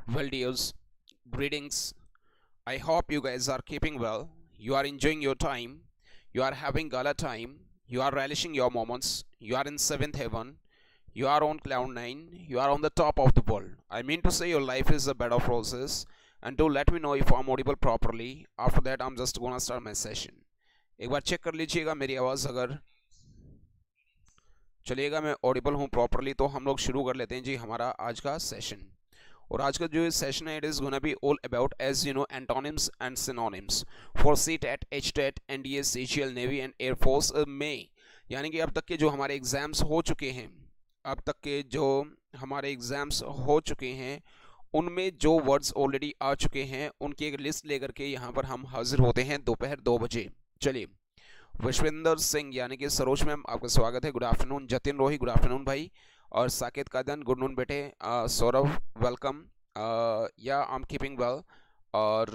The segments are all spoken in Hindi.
Well, dears, greetings. I hope you guys are keeping well. You are enjoying your time. You are having gala time. You are relishing your moments. You are in seventh heaven. You are on cloud nine. You are on the top of the world. I mean to say your life is a bed of roses. And do let me know if I'm audible properly. After that, I'm just gonna start my session. एक बार चेक कर लीजिएगा मेरी आवाज़ अगर चलिएगा मैं ऑडिबल हूँ प्रॉपरली तो हम लोग शुरू कर लेते हैं जी हमारा आज का सेशन। और आज का जो सेशन है it is gonna be all about as you know antonyms and synonyms for CTET, HTET, NDA, CGL, navy and air force में। यानी कि अब तक के जो हमारे एग्ज़ाम्स हो चुके हैं, अब तक के जो हमारे एग्ज़ाम्स हो चुके हैं उनमें जो वर्ड्स ऑलरेडी आ चुके हैं उनकी एक लिस्ट लेकर के यहाँ पर हम हाजिर होते हैं दोपहर 2 बजे। चलिए, विश्वेंद्र सिंह यानी कि सरोज मैम आपका स्वागत है, गुड आफ्टरनून। जतिन रोही गुड आफ्टरनून भाई। और साकेत कादन गुड नून बेटे। सौरभ वेलकम, या आई एम कीपिंग वेल। और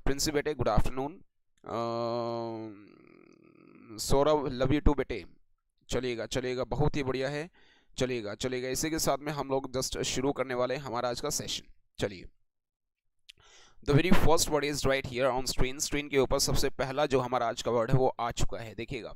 प्रिंसी बेटे good afternoon. Saurabh love you too बेटे। चलिएगा चलिएगा, बहुत ही बढ़िया है। चलिएगा चलिएगा, इसी के साथ में हम लोग जस्ट शुरू करने वाले हैं हमारा आज का सेशन। चलिए, the very first word is right here on screen. Screen के ऊपर सबसे पहला जो हमारा आज का वर्ड है वो आ चुका है। देखिएगा,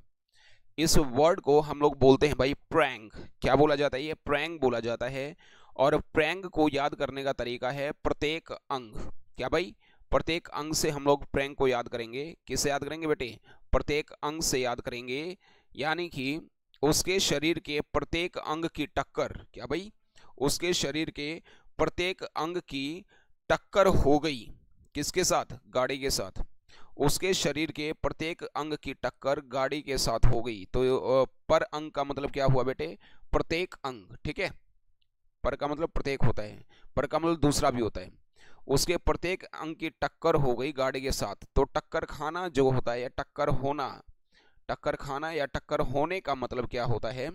इस वर्ड को हम लोग बोलते हैं भाई प्रैंक। क्या बोला जाता है? ये प्रैंक बोला जाता है। और प्रैंक को याद करने का तरीका है प्रत्येक अंग। क्या भाई? प्रत्येक अंग से हम लोग प्रैंक को याद करेंगे। किससे याद करेंगे बेटे? प्रत्येक अंग से याद करेंगे। यानी कि उसके शरीर के प्रत्येक अंग की टक्कर। क्या भाई? उसके शरीर के प्रत्येक अंग की टक्कर हो गई। किसके साथ? गाड़ी के साथ। उसके शरीर के प्रत्येक अंग की टक्कर गाड़ी के साथ हो गई। तो पर अंग का मतलब क्या हुआ बेटे? प्रत्येक अंग। ठीक है, पर का मतलब प्रत्येक होता है, पर का मतलब दूसरा भी होता है। उसके प्रत्येक अंग की टक्कर हो गई गाड़ी के साथ। तो टक्कर खाना जो होता है, टक्कर होना, टक्कर खाना या टक्कर होने का मतलब क्या होता है?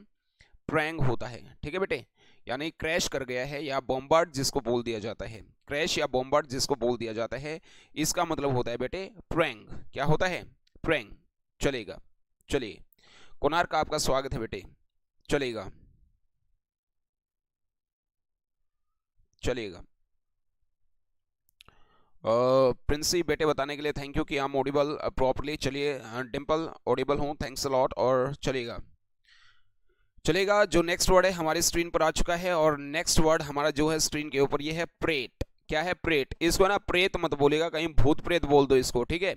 प्रैंक होता है। ठीक है बेटे, यानी क्रैश कर गया है या बॉम्बार्ड जिसको बोल दिया जाता है, क्रैश या बॉम्बार्ड जिसको बोल दिया जाता है, इसका मतलब होता है बेटे प्रैंक। क्या होता है? प्रैंक। चलेगा, चलिए। कोणार्क का आपका स्वागत है बेटे। चलेगा चलिएगा। प्रिंसी बेटे बताने के लिए थैंक यू कि हम ऑडिबल प्रॉपरली। चलिए, डिम्पल ऑडिबल हूँ, थैंक्स अ लॉट। और चलेगा चलेगा, जो नेक्स्ट वर्ड है हमारी स्क्रीन पर आ चुका है। और नेक्स्ट वर्ड हमारा जो है स्क्रीन के ऊपर ये है प्रेत। क्या है? प्रेत। इसको ना प्रेत मत बोलेगा, कहीं भूत प्रेत बोल दो इसको। ठीक है,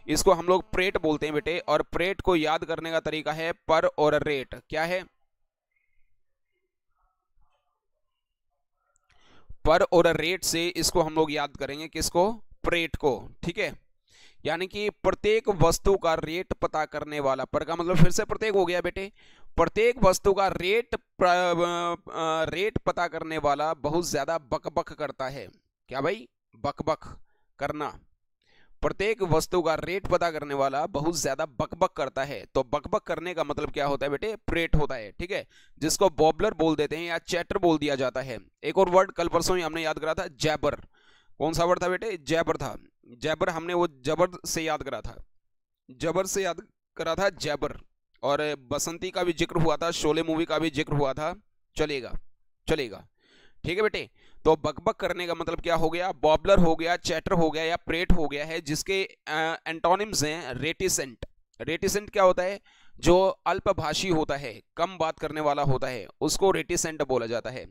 इसको हम लोग प्रेत बोलते हैं बेटे। और प्रेत को याद करने का तरीका है पर और रेट। क्या है? पर और रेट से इसको हम लोग याद करेंगे। किसको? प्रेत को। ठीक है, यानी कि प्रत्येक वस्तु का रेट पता करने वाला। पर का मतलब फिर से प्रत्येक हो गया बेटे। प्रत्येक वस्तु का रेट पता करने वाला बहुत ज्यादा बकबक करता है। क्या भाई? बकबक करना। प्रत्येक वस्तु का रेट पता करने वाला बहुत ज्यादा बकबक करता है। तो बकबक करने का मतलब क्या होता है बेटे? प्रेट होता है। ठीक है, जिसको बॉबलर बोल देते हैं या चैटर बोल दिया जाता है। एक और वर्ड कल परसों ही हमने याद करा था, जैबर। कौन सा वर्ड था बेटे? जैबर था। जैबर हमने वो जबर से याद करा था, जबर से याद करा था, जैबर। और बसंती का भी जिक्र हुआ था, शोले मूवी का भी जिक्र हुआ था। चलेगा चलेगा, ठीक है बेटे। तो बकबक करने का मतलब क्या हो गया? बॉबलर हो गया, चैटर हो गया या प्रेट हो गया है, जिसके एंटोनिम्स हैं रेटिसेंट। रेटिसेंट क्या होता है? जो अल्पभाषी होता है, कम बात करने वाला होता है, उसको रेटिसेंट बोला जाता है।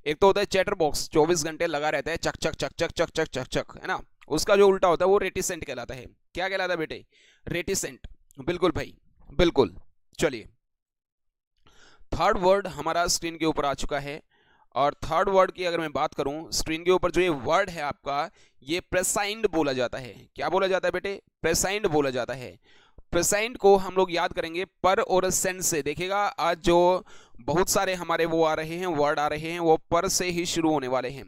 एक तो होता है चैटर बॉक्स, 24 घंटे लगा रहता है, चक चक चक चक चक चक चक चक, है ना। उसका जो उल्टा होता है वो रेटिसेंट कहलाता है। क्या कहलाता है बेटे? रेटिसेंट। बिल्कुल भाई, बिल्कुल। चलिए, थर्ड वर्ड हमारा स्क्रीन के ऊपर आ चुका है। और थर्ड वर्ड की अगर मैं बात करूं, स्क्रीन के ऊपर जो ये वर्ड है आपका, ये प्रेसाइंड बोला जाता है। क्या बोला जाता है बेटे? प्रेसाइंड बोला जाता है। प्रेसाइंड को हम लोग याद करेंगे पर और सेंट से। देखिएगा, आज जो बहुत सारे हमारे वो आ रहे हैं, वर्ड आ रहे हैं, वो पर से ही शुरू होने वाले हैं।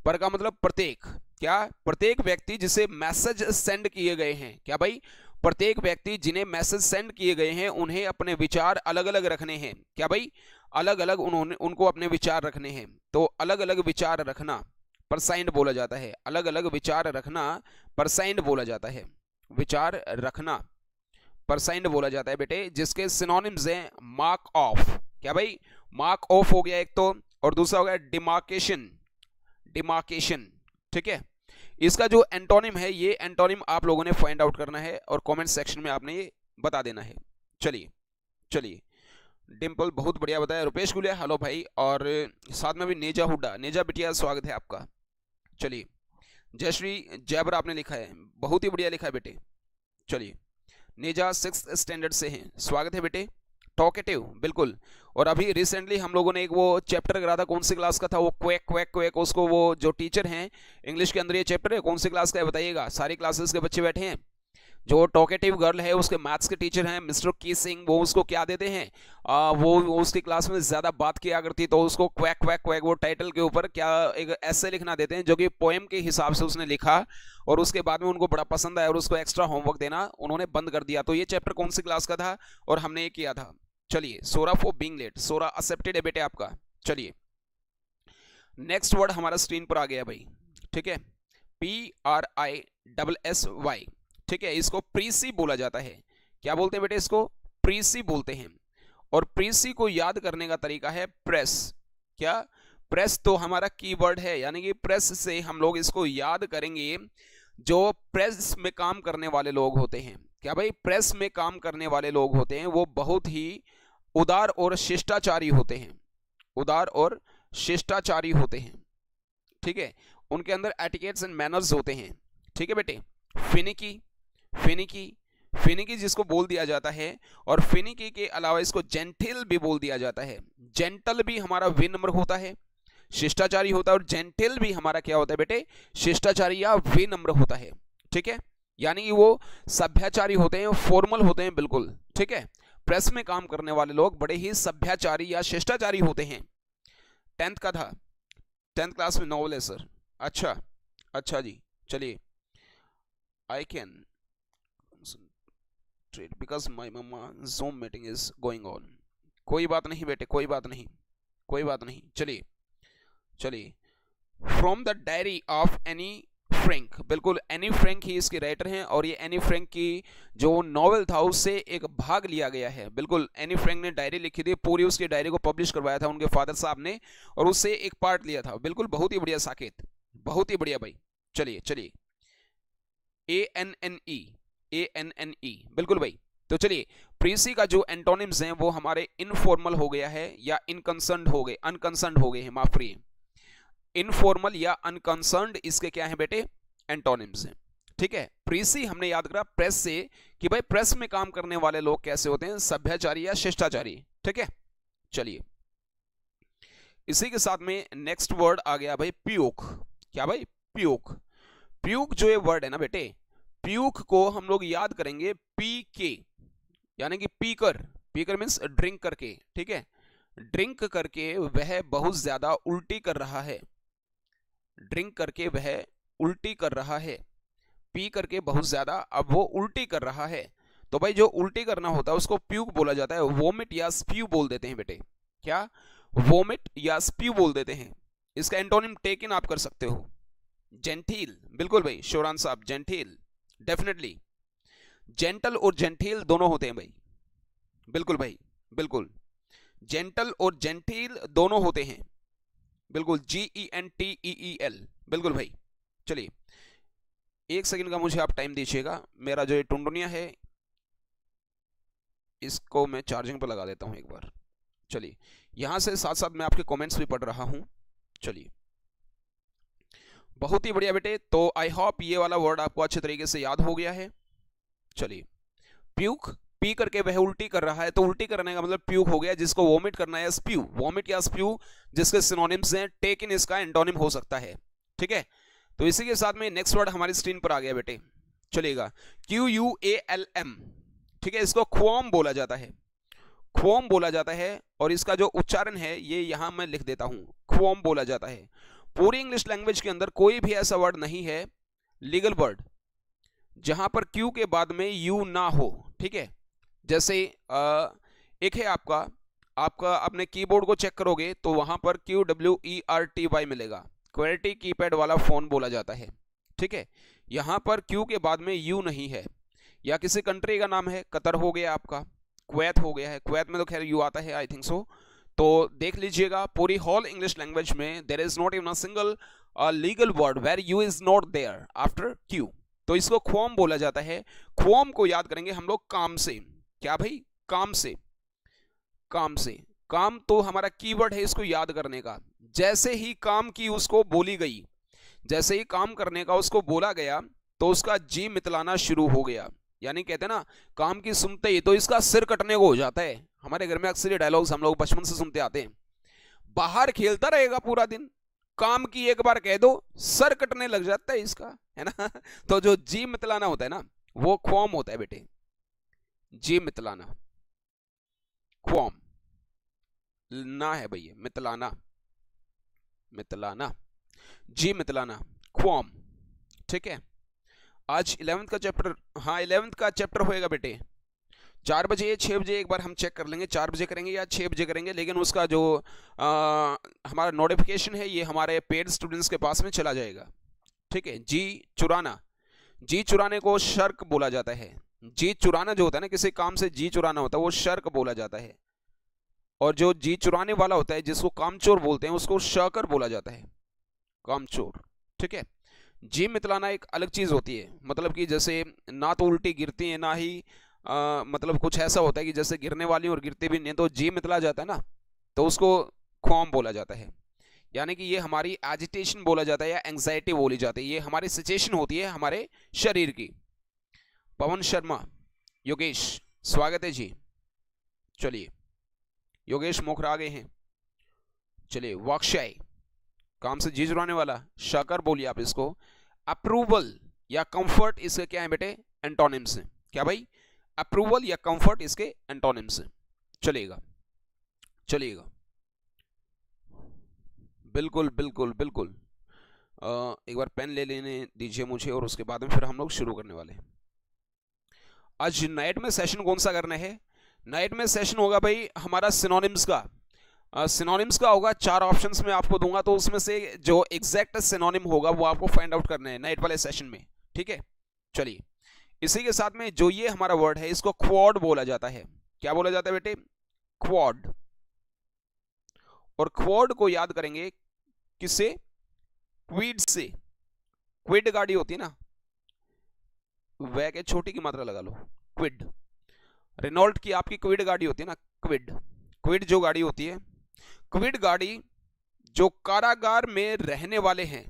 पर का मतलब प्रत्येक। क्या? प्रत्येक व्यक्ति जिसे मैसेज सेंड किए गए हैं। क्या भाई? प्रत्येक व्यक्ति जिन्हें मैसेज सेंड किए गए हैं उन्हें अपने विचार अलग अलग रखने हैं। क्या भाई? अलग अलग उनको अपने विचार रखने हैं। तो अलग अलग विचार रखना परसाइंड बोला जाता है। अलग अलग विचार रखना परसाइंड बोला जाता है। विचार रखना परसाइंड बोला जाता है बेटे, जिसके सिनोनिम्स हैं मार्क ऑफ। क्या भाई? मार्क ऑफ हो गया एक तो, और दूसरा हो गया डिमार्केशन। डिमार्केशन, ठीक है। इसका जो एंटोनिम है, ये एंटोनिम आप लोगों ने फाइंड आउट करना है और कमेंट सेक्शन में आपने ये बता देना है। चलिए चलिए, डिम्पल बहुत बढ़िया बताया। रुपेश गुलिया हेलो भाई, और साथ में भी नेजा हुड्डा, नेजा बिटिया स्वागत है आपका। चलिए, जयश्री जयबर आपने लिखा है, बहुत ही बढ़िया लिखा है बेटे। चलिए, नेजा 6th स्टैंडर्ड से हैं, स्वागत है बेटे। टॉकेटिव बिल्कुल, और अभी रिसेंटली हम लोगों ने एक वो चैप्टर करा था, कौन सी क्लास का था वो, क्वैक क्वैक क्वैक, उसको वो जो टीचर हैं इंग्लिश के अंदर ये चैप्टर है, कौन सी क्लास का है बताइएगा। सारी क्लासेस के बच्चे बैठे हैं। जो टॉकेटिव गर्ल है उसके मैथ्स के टीचर हैं मिस्टर की सिंह, वो उसको क्या देते हैं, वो उसकी क्लास में ज़्यादा बात किया करती, तो उसको क्वैक क्वैक क्वैक वो टाइटल के ऊपर क्या एक ऐसे लिखना देते हैं जो कि पोएम के हिसाब से उसने लिखा, और उसके बाद में उनको बड़ा पसंद आया और उसको एक्स्ट्रा होमवर्क देना उन्होंने बंद कर दिया। तो ये चैप्टर कौन सी क्लास का था और हमने ये किया था। चलिए, sorry for being late, sorry accepted है बेटे आपका। चलिए, नेक्स्ट वर्ड हमारा स्क्रीन पर आ गया भाई, ठीक है, PRISSY, ठीक है। इसको प्रीसी बोला जाता है। क्या बोलते हैं बेटे इसको, प्रीसी बोलते हैं। और प्रीसी को याद करने का तरीका है प्रेस। क्या, प्रेस तो हमारा कीवर्ड है, यानी कि प्रेस से हम लोग इसको याद करेंगे। जो प्रेस में काम करने वाले लोग होते हैं, क्या भाई, प्रेस में काम करने वाले लोग होते हैं वो बहुत ही उदार और शिष्टाचारी होते हैं, उदार और शिष्टाचारी होते हैं, ठीक है। उनके अंदर एटिकेट्स एंड मैनर्स होते हैं, ठीक है बेटे। फिनिकी, फिनिकी, फिनिकी जिसको बोल दिया जाता है, और फिनिकी के अलावा इसको जेंटिल भी बोल दिया जाता है। जेंटल भी हमारा विनम्र होता है, शिष्टाचारी होता है, और जेंटिल भी हमारा क्या होता है बेटे, शिष्टाचारी या विनम्र होता है, ठीक है। यानी कि वो सभ्याचारी होते हैं, फॉर्मल होते हैं बिल्कुल, ठीक है। प्रेस में काम करने वाले लोग बड़े ही सभ्याचारी या शिष्टाचारी होते हैं। 10th का था, 10th क्लास में नॉवल है सर। अच्छा अच्छा जी, चलिए। I can trade because my mumma Zoom meeting is going on. कोई बात नहीं बेटे, कोई बात नहीं, कोई बात नहीं। चलिए चलिए, from the diary of Anne Frank, बिल्कुल एनी फ्रैंक ही इसके राइटर हैं, और ये एनी फ्रैंक की जो नॉवेल था उससे एक भाग लिया गया है। बिल्कुल एनी फ्रैंक ने डायरी लिखी थी, पूरी उसकी डायरी को पब्लिश करवाया था उनके फादर साहब ने, और उससे एक पार्ट लिया था। बिल्कुल बहुत ही बढ़िया साकेत, बहुत ही बढ़िया भाई। चलिए चलिए, ANNE, बिल्कुल भाई। तो चलिए, प्रीसी का जो एंटोनिम्स हैं वो हमारे इनफॉर्मल हो गया है या इनकंसर्न्ड हो गए, अनकंसर्न्ड हो गए हैं, माफ करिए। इनफॉर्मल या अनकंसर्न्ड इसके क्या है बेटे, एंटोनिम्स हैं, ठीक है। प्रीसी हमने याद करा प्रेस से कि भाई प्रेस में काम करने वाले लोग कैसे होते हैं, सभ्याचारी या शिष्टाचारी, ठीक है। चलिए, इसी के साथ में नेक्स्ट वर्ड आ गया भाई प्यूक। क्या भाई, प्यूक। प्यूक जो ये वर्ड है ना बेटे, प्यूक को हम लोग याद करेंगे PK, यानी कि पीकर, पीकर मीन्स ड्रिंक करके, ठीक है। ड्रिंक करके वह बहुत ज्यादा उल्टी कर रहा है, ड्रिंक करके वह उल्टी कर रहा है, पी करके बहुत ज्यादा अब वो उल्टी कर रहा है। तो भाई जो उल्टी करना होता है उसको प्यूक बोला जाता है, वोमिट या स्प्यू बोल देते हैं बेटे। क्या, वोमिट या स्प्यू बोल देते हैं। इसका एंटोनिम टेकन आप कर सकते हो, जेंटिल, बिल्कुल भाई शोरान साहब, जेंटिल डेफिनेटली। जेंटल और जेंटिल दोनों होते हैं भाई, बिल्कुल भाई, बिल्कुल जेंटल और जेंटिल दोनों होते हैं, बिल्कुल GENTEEL, बिल्कुल भाई। चलिए, एक सेकंड का मुझे आप टाइम दीजिएगा, मेरा जो ये टुनटुनिया है इसको मैं चार्जिंग पर लगा देता हूं एक बार। चलिए, यहां से साथ साथ मैं आपके कमेंट्स भी पढ़ रहा हूं। चलिए, बहुत ही बढ़िया बेटे। तो आई होप ये वाला वर्ड आपको अच्छे तरीके से याद हो गया है। चलिए, प्यूक, पी करके वह उल्टी कर रहा है, तो उल्टी करने का मतलब प्यूक हो गया, जिसको वोमिट करना है स्प्यू, वोमिट या स्प्यू जिसके सिनोनिम्स हैं, टेकन इसका एंटोनिम हो सकता है, ठीक है। तो इसी के साथ में नेक्स्ट वर्ड हमारी स्क्रीन पर आ गया बेटे, चलेगा QUALM, ठीक है। इसको ख्वाम बोला जाता है, ख्वाम बोला जाता है, और इसका जो उच्चारण है ये यहां मैं लिख देता हूं, ख्वाम बोला जाता है। पूरी इंग्लिश लैंग्वेज के अंदर कोई भी ऐसा वर्ड नहीं है, लीगल वर्ड, जहां पर क्यू के बाद में यू ना हो, ठीक है। जैसे एक है आपका अपने कीबोर्ड को चेक करोगे तो वहां पर QWERTY मिलेगा, क्वेलिटी कीपैड वाला फोन बोला जाता है, ठीक है। यहां पर क्यू के बाद में यू नहीं है। या किसी कंट्री का नाम है, कतर हो गया आपका, कुवैत हो गया है, कुवैत में तो खैर यू आता है आई थिंक सो। तो देख लीजिएगा पूरी होल इंग्लिश लैंग्वेज में there is not even a single legal word where you is not there after Q, तो इसको क्वॉम बोला जाता है। क्वॉम को याद करेंगे हम लोग काम से। क्या भाई? काम से। काम से। काम तो हमारा कीवर्ड है इसको याद करने का। जैसे ही काम की उसको बोली गई, जैसे ही काम करने का उसको बोला गया, तो उसका जी मितलाना शुरू हो गया। यानी कहते हैं ना, काम की सुनते ही तो इसका सिर कटने को हो जाता है। हमारे घर में अक्सर ये डायलॉग्स हम लोग बचपन से सुनते आते हैं। बाहर खेलता रहेगा पूरा दिन, काम की एक बार कह दो सर कटने लग जाता है इसका, है ना। तो जो जी मितलाना होता है ना, वो क्वॉम होता है बेटे। जी मितलाना, क्वॉम ना है भैया, मितलाना, मितलाना, जी मितलाना, क्वॉम। ठीक है, आज 11th का चैप्टर, हाँ 11th का चैप्टर होएगा बेटे 4 बजे या 6 बजे, एक बार हम चेक कर लेंगे 4 बजे करेंगे या 6 बजे करेंगे। लेकिन उसका जो हमारा नोटिफिकेशन है ये हमारे पेड स्टूडेंट्स के पास में चला जाएगा। ठीक है। जी चुराना, जी चुराने को शर्क बोला जाता है। जी चुराना जो होता है ना, किसी काम से जी चुराना होता है, वो शर्क बोला जाता है। और जो जी चुराने वाला होता है, जिसको कामचोर बोलते हैं, उसको शकर बोला जाता है, कामचोर। ठीक है। जी मितलाना एक अलग चीज होती है, मतलब कि जैसे ना तो उल्टी गिरती है ना ही मतलब कुछ ऐसा होता है कि जैसे गिरने वाली और गिरती भी नहीं, तो जी मितला जाता है ना, तो उसको क्वॉम बोला जाता है। यानी कि ये हमारी एजिटेशन बोला जाता है या एंग्जाइटी बोली जाती है, ये हमारी सिचुएशन होती है हमारे शरीर की। पवन शर्मा, योगेश स्वागत है जी। चलिए, योगेश मोखरा आ गए हैं। चलिए, वाकशाई काम से जी चुराने वाला, शाकर बोलिए आप इसको। अप्रूवल या कंफर्ट इसके क्या है बेटे? एंटोनिम्स हैं। क्या भाई? अप्रूवल या कंफर्ट इसके एंटोनिम्स हैं। चलिएगा, चलिएगा, बिल्कुल बिल्कुल बिल्कुल। एक बार पेन ले लेने दीजिए मुझे, और उसके बाद में फिर हम लोग शुरू करने वाले हैं। आज नाइट में सेशन कौन सा करना है? नाइट में सेशन होगा भाई हमारा सिनोनिम्स का। सिनोनिम्स का होगा, 4 ऑप्शंस में आपको दूंगा, तो उसमें से जो एग्जैक्ट सिनोनिम होगा वो आपको फाइंड आउट करना है नाइट वाले सेशन में। ठीक है। चलिए, इसी के साथ में जो ये हमारा वर्ड है, इसको क्वाड बोला जाता है। क्या बोला जाता है बेटे? क्वाड। और क्वाड को याद करेंगे किससे? क्विड से। क्विड गाड़ी होती है ना, वह के छोटी की मात्रा लगा लो, क्विड। रेनॉल्ट की आपकी क्विड गाड़ी होती है ना, क्विड। क्विड जो गाड़ी होती है, क्विड गाड़ी जो कारागार में रहने वाले हैं,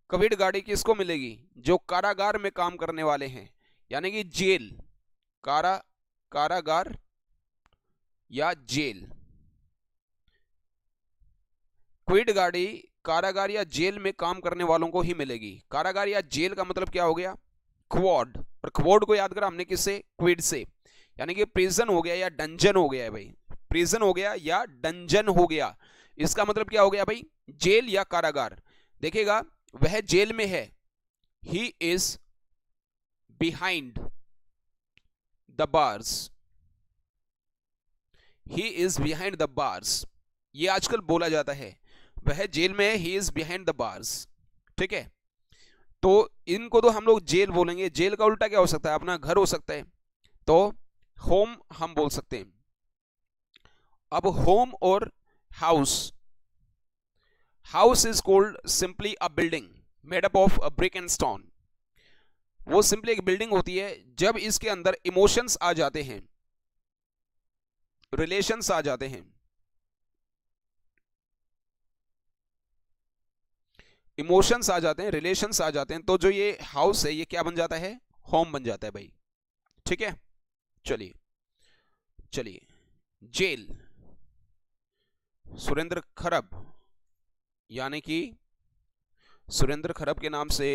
क्विड गाड़ी किसको मिलेगी? जो कारागार में काम करने वाले हैं, यानी कि जेल, कारागार या जेल। क्विड गाड़ी कारागार या जेल में काम करने वालों को ही मिलेगी। कारागार या जेल का मतलब क्या हो गया? क्वाड। और क्वाड को याद करा हमने किससे? क्विड से। यानी कि प्रिजन हो गया या डंजन हो गया है भाई, प्रिजन हो गया या डंजन हो गया। इसका मतलब क्या हो गया भाई? जेल या कारागार। देखिएगा, वह जेल में है, he is behind the bars, he is behind the bars. ये आजकल बोला जाता है, वह जेल में है, he is behind the bars. ठीक है। तो इनको तो हम लोग जेल बोलेंगे। जेल का उल्टा क्या हो सकता है? अपना घर हो सकता है, तो होम हम बोल सकते हैं। अब होम और house, house is called simply a building made up of a brick and stone. वो सिंपली एक बिल्डिंग होती है जब इसके अंदर इमोशंस आ जाते हैं, रिलेशंस आ जाते हैं, इमोशंस आ जाते हैं, रिलेशंस आ जाते हैं, तो जो ये हाउस है ये क्या बन जाता है? होम बन जाता है भाई। ठीक है। चलिए, चलिए, जेल। सुरेंद्र खरब, यानी कि सुरेंद्र खरब के नाम से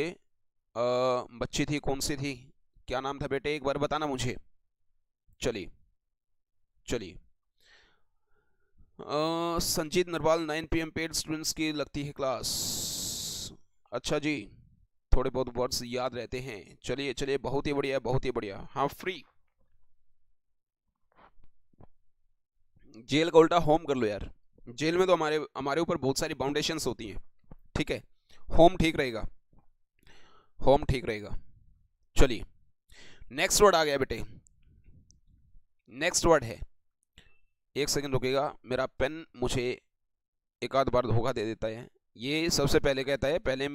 बच्ची थी, कौन सी थी, क्या नाम था बेटे, एक बार बताना मुझे। चलिए, चलिए, Sanjeet Narwal 9 PM paid students की लगती है क्लास। अच्छा जी, थोड़े बहुत वर्ड्स याद रहते हैं। चलिए चलिए, बहुत ही बढ़िया, बहुत ही बढ़िया। हाँ, फ्री। जेल का उल्टा होम कर लो यार। जेल में तो हमारे हमारे ऊपर बहुत सारी बाउंडेशंस होती हैं। ठीक है, होम ठीक रहेगा, होम ठीक रहेगा। चलिए, नेक्स्ट वर्ड आ गया बेटे। नेक्स्ट वर्ड है, एक सेकंड रुकेगा, मेरा पेन मुझे एक आध बार धोखा दे देता है। ये सबसे पहले कहता है पहले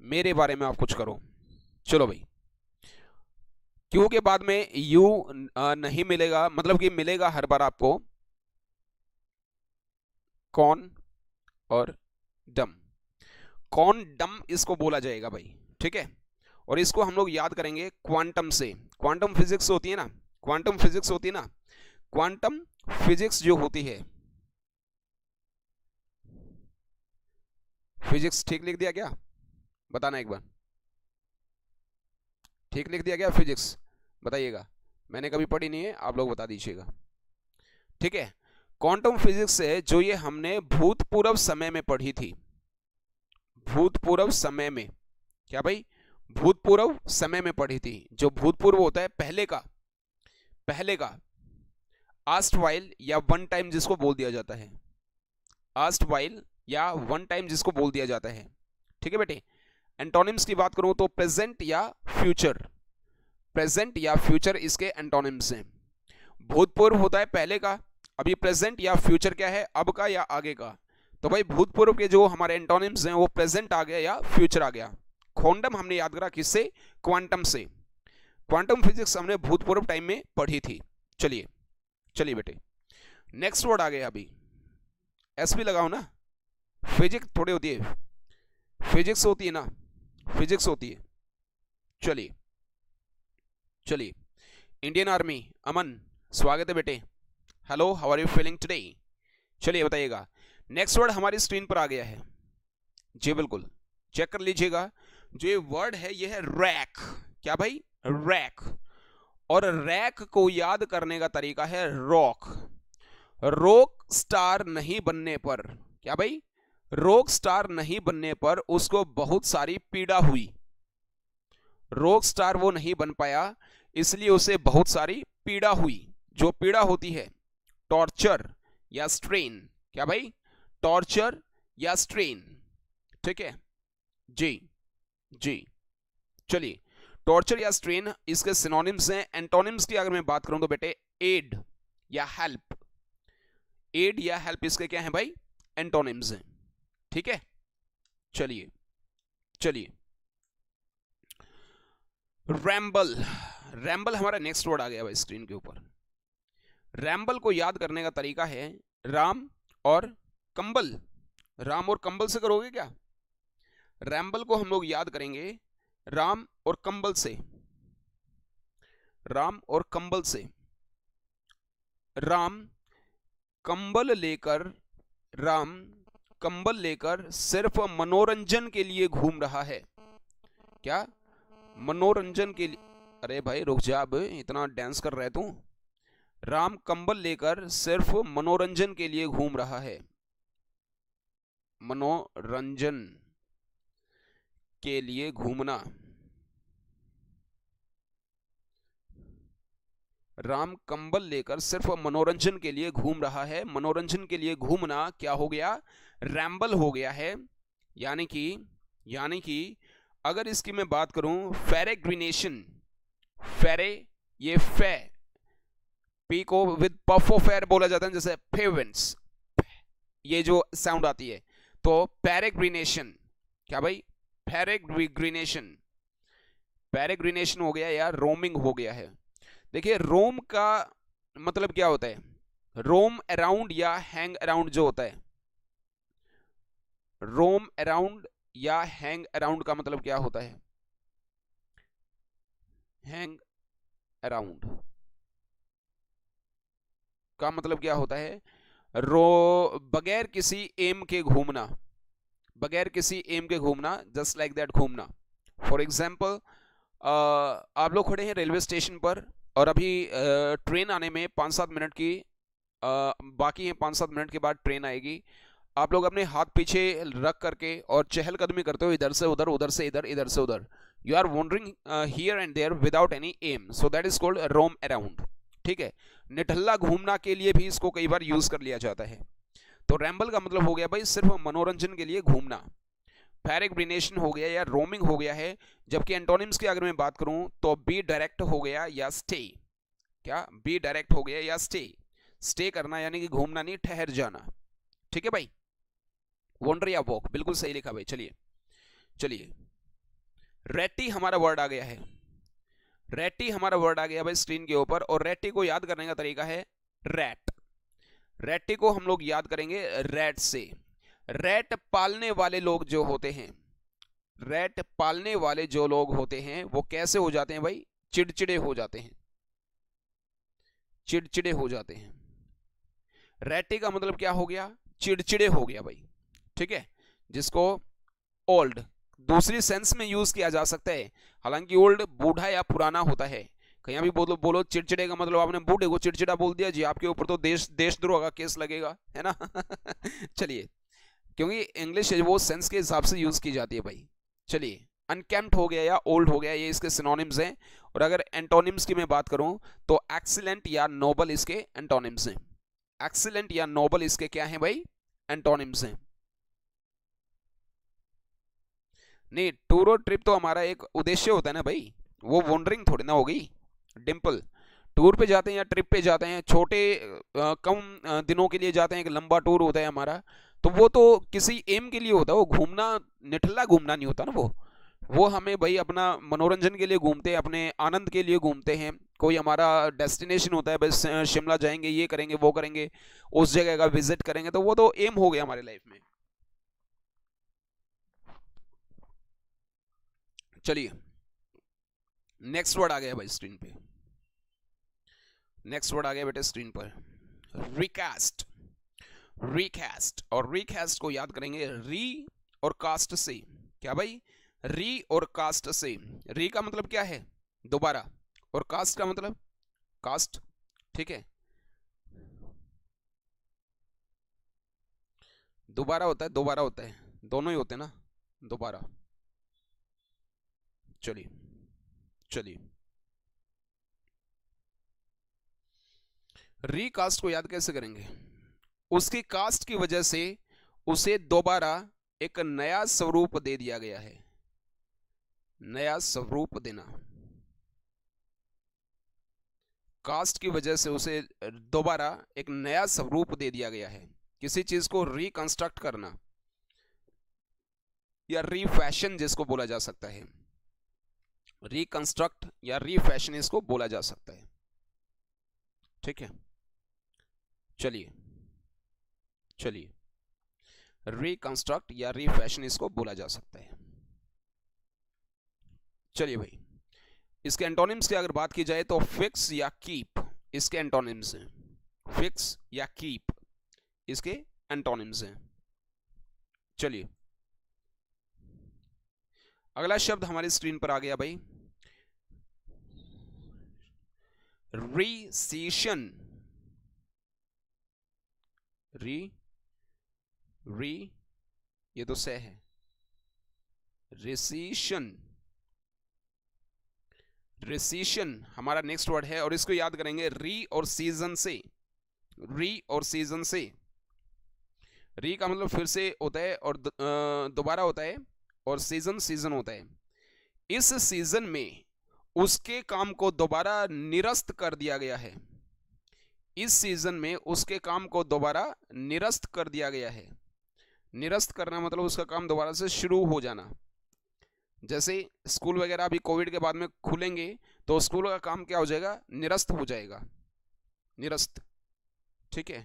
मेरे बारे में आप कुछ करो। चलो भाई, क्यों के बाद में यू नहीं मिलेगा, मतलब कि मिलेगा हर बार आपको कौन और डम। कौन डम इसको बोला जाएगा भाई, ठीक है। और इसको हम लोग याद करेंगे क्वांटम से। क्वांटम फिजिक्स होती है ना, क्वांटम फिजिक्स होती है ना, क्वांटम फिजिक्स जो होती है, फिजिक्स ठीक लिख दिया क्या, बताना एक बार, ठीक लिख दिया क्या फिजिक्स, बताइएगा। मैंने कभी पढ़ी नहीं है, आप लोग बता दीजिएगा, ठीक है। क्वांटम फिजिक्स है जो ये हमने भूतपूर्व समय में पढ़ी थी। भूतपूर्व समय में, क्या भाई, भूतपूर्व समय में पढ़ी थी। जो भूतपूर्व होता है पहले का, पहले का, आस्ट वाइल या वन टाइम जिसको बोल दिया जाता है, आस्ट वाइल या वन टाइम जिसको बोल दिया जाता है, ठीक है बेटे। एंटोनिम्स की बात करूं तो प्रेजेंट या फ्यूचर, प्रेजेंट या फ्यूचर इसके एंटोनिम्स हैं। भूतपूर्व होता है पहले का, अभी प्रेजेंट या फ्यूचर क्या है, अब का या आगे का। तो भाई भूतपूर्व के जो हमारे एंटोनिम्स हैं वो प्रेजेंट आ गया या फ्यूचर आ गया। क्वांटम हमने याद करा किससे, क्वांटम से। क्वांटम फिजिक्स हमने भूतपूर्व टाइम में पढ़ी थी। चलिए चलिए बेटे, नेक्स्ट वर्ड आ गया, अभी एस भी लगाओ ना, फिजिक्स थोड़ी होती है, फिजिक्स होती है ना, फिजिक्स होती है। चलिए चलिए, इंडियन आर्मी, अमन स्वागत है बेटे, hello how are you feeling today. चलिए बताइएगा, नेक्स्ट वर्ड हमारी स्क्रीन पर आ गया है जी, बिल्कुल चेक कर लीजिएगा। जो ये वर्ड है ये है रैक। क्या भाई, रैक। और रैक को याद करने का तरीका है रॉक। रॉक स्टार नहीं बनने पर, क्या भाई, रॉक स्टार नहीं बनने पर उसको बहुत सारी पीड़ा हुई। रॉक स्टार वो नहीं बन पाया, इसलिए उसे बहुत सारी पीड़ा हुई। जो पीड़ा होती है, टॉर्चर या स्ट्रेन, क्या भाई, टॉर्चर या स्ट्रेन, ठीक है जी जी। चलिए, टॉर्चर या स्ट्रेन इसके सिनोनिम्स हैं। एंटोनिम्स की अगर मैं बात करूं तो बेटे एड या हेल्प, एड या हेल्प इसके क्या है भाई, एंटोनिम्स हैं, ठीक है। चलिए चलिए, रैम्बल। रैम्बल हमारा नेक्स्ट वर्ड आ गया भाई स्क्रीन के ऊपर। रैम्बल को याद करने का तरीका है राम और कंबल। राम और कंबल से करोगे क्या, रैम्बल को हम लोग याद करेंगे राम और कंबल से, राम और कंबल से। राम कंबल लेकर, राम कंबल लेकर सिर्फ मनोरंजन के लिए घूम रहा है। क्या, मनोरंजन के लिए, अरे भाई रुक जा, अब इतना डांस कर रहे तू। राम कंबल लेकर सिर्फ मनोरंजन के लिए घूम रहा है, मनोरंजन के लिए घूमना। राम कंबल लेकर सिर्फ मनोरंजन के लिए घूम रहा है। मनोरंजन के लिए घूमना क्या हो गया, रैम्बल हो गया है। यानी कि अगर इसकी मैं बात करूं, फेरेग्रिनेशन, फेरे, ये फे, पी को विद पफो फेर बोला जाता है, जैसे फेवेंस, ये जो साउंड आती है। तो पेरेग्रिनेशन, क्या भाई, पेरेग्रिनेशन, पेरेग्रिनेशन हो गया या रोमिंग हो गया है। देखिए रोम का मतलब क्या होता है, रोम अराउंड या हैंग अराउंड जो होता है, रोम अराउंड या हैंग अराउंड का मतलब क्या होता है, हैंग अराउंड का मतलब क्या होता है, बगैर किसी एम के घूमना, बगैर किसी एम के घूमना, जस्ट लाइक दैट घूमना। फॉर एग्जाम्पल, आप लोग खड़े हैं रेलवे स्टेशन पर और अभी ट्रेन आने में 5-7 मिनट की बाकी है, 5-7 मिनट के बाद ट्रेन आएगी। आप लोग अपने हाथ पीछे रख करके और चहलकदमी करते हो, इधर से उधर, उधर से इधर, इधर से उधर। You are wandering here and there without any aim, so that is called roam around, ठीक है। निठल्ला घूमना के लिए भी इसको कई बार यूज कर लिया जाता है। तो रैम्बल का मतलब हो गया भाई सिर्फ मनोरंजन के लिए घूमना। पेरेग्रिनेशन हो गया या रोमिंग हो गया है। जबकि एंटोनिम्स की अगर मैं बात करूं तो बी डायरेक्ट हो गया या स्टे, क्या, बी डायरेक्ट हो गया या स्टे। स्टे करना यानी कि घूमना नहीं, ठहर जाना। ठीक है भाई, वॉन्डर या वॉक, बिल्कुल सही लिखा भाई। चलिए चलिए, रेटी हमारा वर्ड आ गया है, रेटी हमारा वर्ड आ गया भाई स्क्रीन के ऊपर। और रेटी को याद करने का तरीका है रैट। रेटी को हम लोग याद करेंगे रैट से। रैट पालने वाले लोग जो होते हैं, रैट पालने वाले जो लोग होते हैं वो कैसे हो जाते हैं भाई? चिड़चिड़े हो जाते हैं, चिड़चिड़े हो जाते हैं। रैटी का मतलब क्या हो गया? चिड़चिड़े हो गया भाई। ठीक है, जिसको ओल्ड दूसरी सेंस में यूज किया जा सकता है। हालांकि ओल्ड बूढ़ा या पुराना होता है। कहीं भी बोलो बोलो चिड़चिड़े का मतलब आपने बूढ़े को चिड़चिड़ा बोल दिया जी, आपके ऊपर तो देशद्रोह का केस लगेगा, है ना। चलिए, क्योंकि इंग्लिश वो सेंस के हिसाब से यूज की जाती है भाई। चलिए, अनकेम्प्ड हो गया या ओल्ड हो गया, ये इसके सिनोनिम्स हैं। और अगर एंटोनिम्स की मैं बात करूं तो एक्सीलेंट या नोबल इसके एंटोनिम्स हैं। एक्सीलेंट या नोबल इसके क्या हैं भाई? एंटोनिम्स हैं। नहीं, टूर और ट्रिप तो हमारा एक उद्देश्य होता है ना भाई, वो वॉन्डरिंग थोड़ी ना होगी। डिंपल, टूर पे जाते हैं या ट्रिप पे जाते हैं, छोटे कम दिनों के लिए जाते हैं, एक लंबा टूर होता है हमारा, तो वो तो किसी एम के लिए होता है। वो घूमना निठल्ला घूमना नहीं होता ना, वो हमें भाई अपना मनोरंजन के लिए घूमते हैं, अपने आनंद के लिए घूमते हैं। कोई हमारा डेस्टिनेशन होता है, बस शिमला जाएंगे, ये करेंगे, वो करेंगे, उस जगह का विजिट करेंगे, तो वो तो एम हो गया हमारे लाइफ में। चलिए, नेक्स्ट वर्ड आ गया भाई स्क्रीन पे, नेक्स्ट वर्ड आ गया बेटे स्क्रीन पर, रिकास्ट। रिकास्ट, और रिकास्ट को याद करेंगे री और कास्ट से। क्या भाई? री और कास्ट से। री का मतलब क्या है? दोबारा। और कास्ट का मतलब कास्ट। ठीक है, दोबारा होता है, दोबारा होता है, दोनों ही होते हैं ना, दोबारा। चलिए चलिए, रीकास्ट को याद कैसे करेंगे? उसकी कास्ट की वजह से उसे दोबारा एक नया स्वरूप दे दिया गया है। नया स्वरूप देना, कास्ट की वजह से उसे दोबारा एक नया स्वरूप दे दिया गया है। किसी चीज को रिकंस्ट्रक्ट करना या रीफैशन जिसको बोला जा सकता है, रिकंस्ट्रक्ट या रीफैशन इसको बोला जा सकता है। ठीक है, चलिए चलिए, रिकंस्ट्रक्ट या रीफैशन इसको बोला जा सकता है। चलिए भाई, इसके एंटोनिम्स की अगर बात की जाए तो फिक्स या कीप इसके एंटोनिम्स हैं। फिक्स या कीप इसके एंटोनिम्स हैं। चलिए, अगला शब्द हमारी स्क्रीन पर आ गया भाई, रिसीशन। री ये तो से है, रिसीशन। रिसीशन हमारा नेक्स्ट वर्ड है, और इसको याद करेंगे री और सीजन से। री और सीजन से। री का मतलब फिर से होता है और दोबारा होता है, और सीजन सीजन होता है। इस सीजन में उसके काम को दोबारा निरस्त कर दिया गया है। इस सीजन में उसके काम को दोबारा निरस्त कर दिया गया है। निरस्त करना मतलब उसका काम दोबारा से शुरू हो जाना। जैसे स्कूल वगैरह अभी कोविड के बाद में खुलेंगे तो स्कूल का काम क्या हो जाएगा? निरस्त हो जाएगा। निरस्त, ठीक है।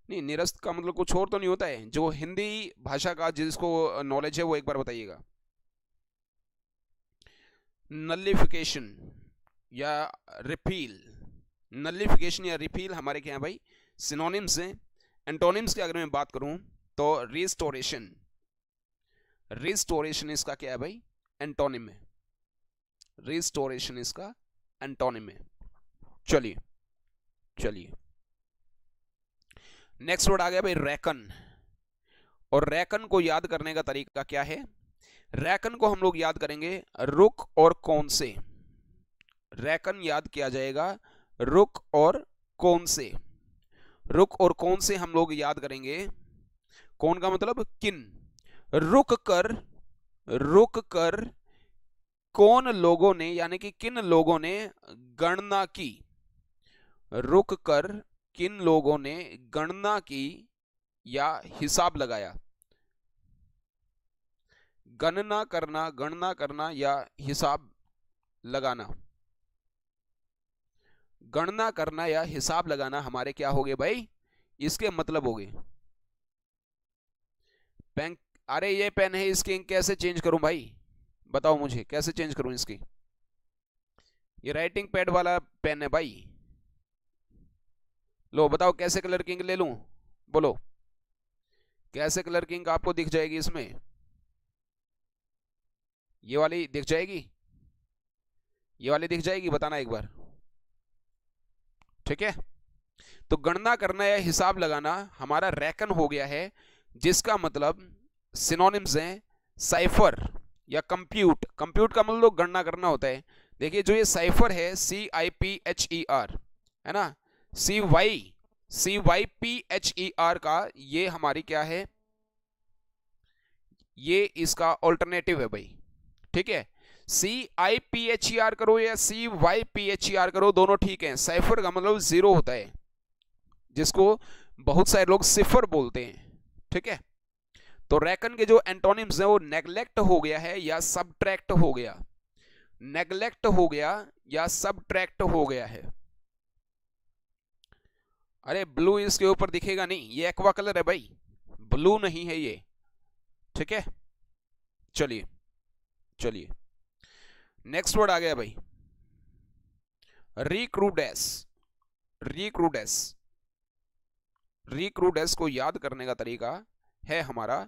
नहीं, निरस्त का मतलब कुछ और तो नहीं होता है? जो हिंदी भाषा का जिसको नॉलेज है वो एक बार बताइएगा। नलिफिकेशन या रिपील। नलिफिकेशन या रिपील हमारे क्या है भाई? सिनोनिम्स हैं। एंटोनिम्स की अगर मैं बात करूं तो रिस्टोरेशन। रिस्टोरेशन इसका क्या है भाई? एंटोनिम है। रिस्टोरेशन इसका एंटोनिम है। चलिए चलिए, नेक्स्ट वर्ड आ गया भाई रैकन। और रैकन को याद करने का तरीका क्या है? रैकन को हम लोग याद करेंगे रुक और कौन से। रैकन याद किया जाएगा रुक और कौन से। रुक और कौन से हम लोग याद करेंगे। कौन का मतलब किन। रुक कर कौन लोगों ने, यानी कि किन लोगों ने गणना की। रुक कर किन लोगों ने गणना की या हिसाब लगाया? गणना करना या हिसाब लगाना। गणना करना या हिसाब लगाना हमारे क्या हो गए भाई? इसके मतलब हो गए। पेन, अरे ये पेन है, इसकी इंक कैसे चेंज करूं भाई? बताओ मुझे कैसे चेंज करूं इसकी? ये राइटिंग पैड वाला पेन है भाई। लो बताओ कैसे कलर की इंक ले लूं? बोलो कैसे कलर की इंक आपको दिख जाएगी इसमें? ये वाली दिख जाएगी? ये वाली दिख जाएगी? बताना एक बार। ठीक है, तो गणना करना या हिसाब लगाना हमारा रैकन हो गया है, जिसका मतलब सिनोनिम्स हैं साइफर या कंप्यूट। कंप्यूट का मतलब गणना करना होता है। देखिए जो ये साइफर है CIPHER है ना, CYPHER का ये हमारी क्या है? ये इसका ऑल्टरनेटिव है भाई। ठीक है, CIPHER करो या CYPHER करो, दोनों ठीक है। साइफर का मतलब जीरो होता है, जिसको बहुत सारे लोग सिफर बोलते हैं। ठीक है, तो रैकन के जो एंटोनिम्स हैं वो नेग्लेक्ट हो गया है या सबट्रैक्ट हो गया। नेग्लेक्ट हो गया या सबट्रैक्ट हो गया है। अरे ब्लू इसके ऊपर दिखेगा नहीं, ये एक्वा कलर है भाई, ब्लू नहीं है ये। ठीक है, चलिए चलिए नेक्स्ट वर्ड आ गया भाई, रिक्रूडेस। रिक्रूडेस, रिक्रूडेस को याद करने का तरीका है हमारा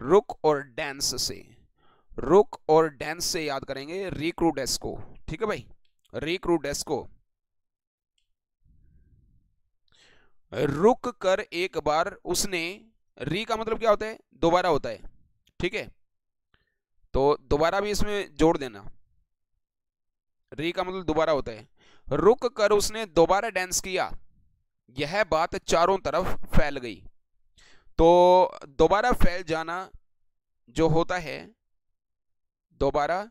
रुक और डांस से। रुक और डांस से याद करेंगे रिक्रूडेस को। ठीक है भाई, रिक्रूडेस को। रुक कर एक बार उसने, री का मतलब क्या होता है? दोबारा होता है। ठीक है, तो दोबारा भी इसमें जोड़ देना, री का मतलब दोबारा होता है। रुक कर उसने दोबारा डांस किया, यह बात चारों तरफ फैल गई। तो दोबारा फैल जाना जो होता है, दोबारा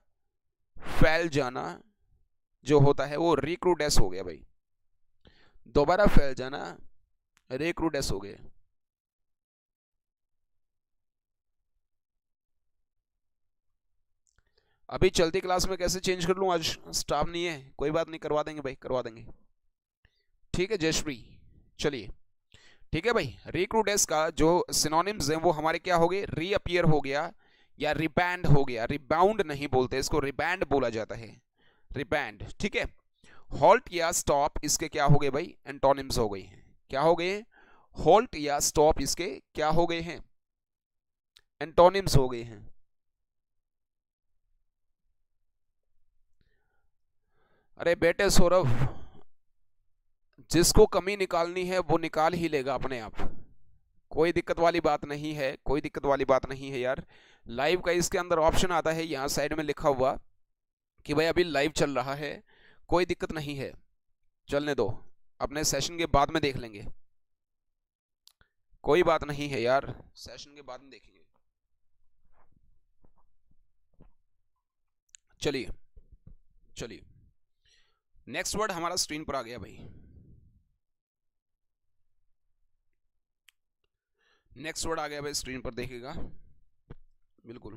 फैल जाना जो होता है वो रिक्रूडेस हो गया भाई। दोबारा फैल जाना रिक्रूडेस हो गया। अभी चलती क्लास में कैसे चेंज कर लूं? आज स्टाफ नहीं है, कोई बात नहीं, करवा देंगे भाई, करवा देंगे। ठीक है जयश्री, चलिए ठीक है भाई। रिक्रूडेस का जो सिनोनिम्स हैं वो हमारे क्या हो गए? रीअपियर हो गया या रिबैंड हो गया। रिबाउंड नहीं बोलते इसको, रिबैंड बोला जाता है, रिबैंड। ठीक है, हॉल्ट या स्टॉप इसके क्या हो गए भाई? एंटोनिम्स हो गए हैं। क्या हो गए? हॉल्ट या स्टॉप इसके क्या हो गए हैं? एंटोनिम्स हो गए हैं। अरे बेटे सौरभ, जिसको कमी निकालनी है वो निकाल ही लेगा अपने आप, कोई दिक्कत वाली बात नहीं है, कोई दिक्कत वाली बात नहीं है यार। लाइव का इसके अंदर ऑप्शन आता है, यहाँ साइड में लिखा हुआ कि भाई अभी लाइव चल रहा है, कोई दिक्कत नहीं है, चलने दो, अपने सेशन के बाद में देख लेंगे, कोई बात नहीं है यार, सेशन के बाद में देखेंगे। चलिए चलिए नेक्स्ट वर्ड हमारा स्क्रीन पर आ गया भाई। नेक्स्ट वर्ड आ गया भाई स्क्रीन पर, देखिएगा बिल्कुल।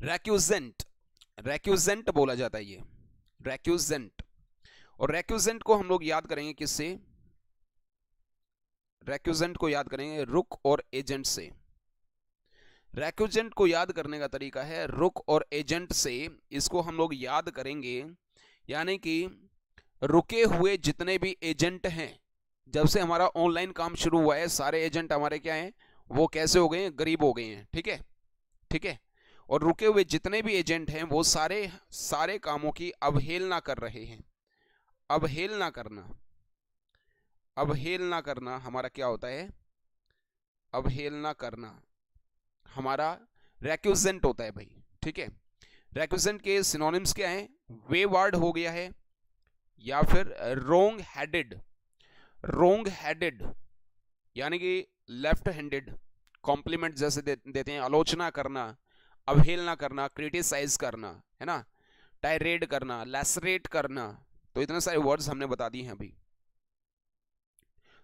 रैक्यूजेंट, रैक्यूजेंट बोला जाता है ये, रैक्यूजेंट। और रैक्यूजेंट को हम लोग याद करेंगे किससे? रैक्यूजेंट को याद करेंगे रुक और एजेंट से। रैक्यूजेंट को याद करने का तरीका है रुक और एजेंट से। इसको हम लोग याद करेंगे, यानी कि रुके हुए जितने भी एजेंट हैं, जब से हमारा ऑनलाइन काम शुरू हुआ है सारे एजेंट हमारे क्या हैं? वो कैसे हो गए हैं? गरीब हो गए हैं। ठीक है, ठीक है, और रुके हुए जितने भी एजेंट हैं वो सारे सारे कामों की अवहेलना कर रहे हैं। अवहेलना करना, अवहेलना करना हमारा क्या होता है? अवहेलना करना हमारा रैक्यूजेंट होता है भाई। ठीक है, रैक्यूजेंट के सिनोनिम्स क्या हैं? वेवार्ड हो गया है, या फिर रोंग हेडेड। रोंग हेडेड यानी कि लेफ्ट हैंडेड, कॉम्प्लीमेंट जैसे देते हैं, आलोचना करना, अवहेलना करना, क्रिटिसाइज करना, है ना, टायरेड करना, लैसरेट करना, तो इतने सारे वर्ड्स हमने बता दिए हैं अभी।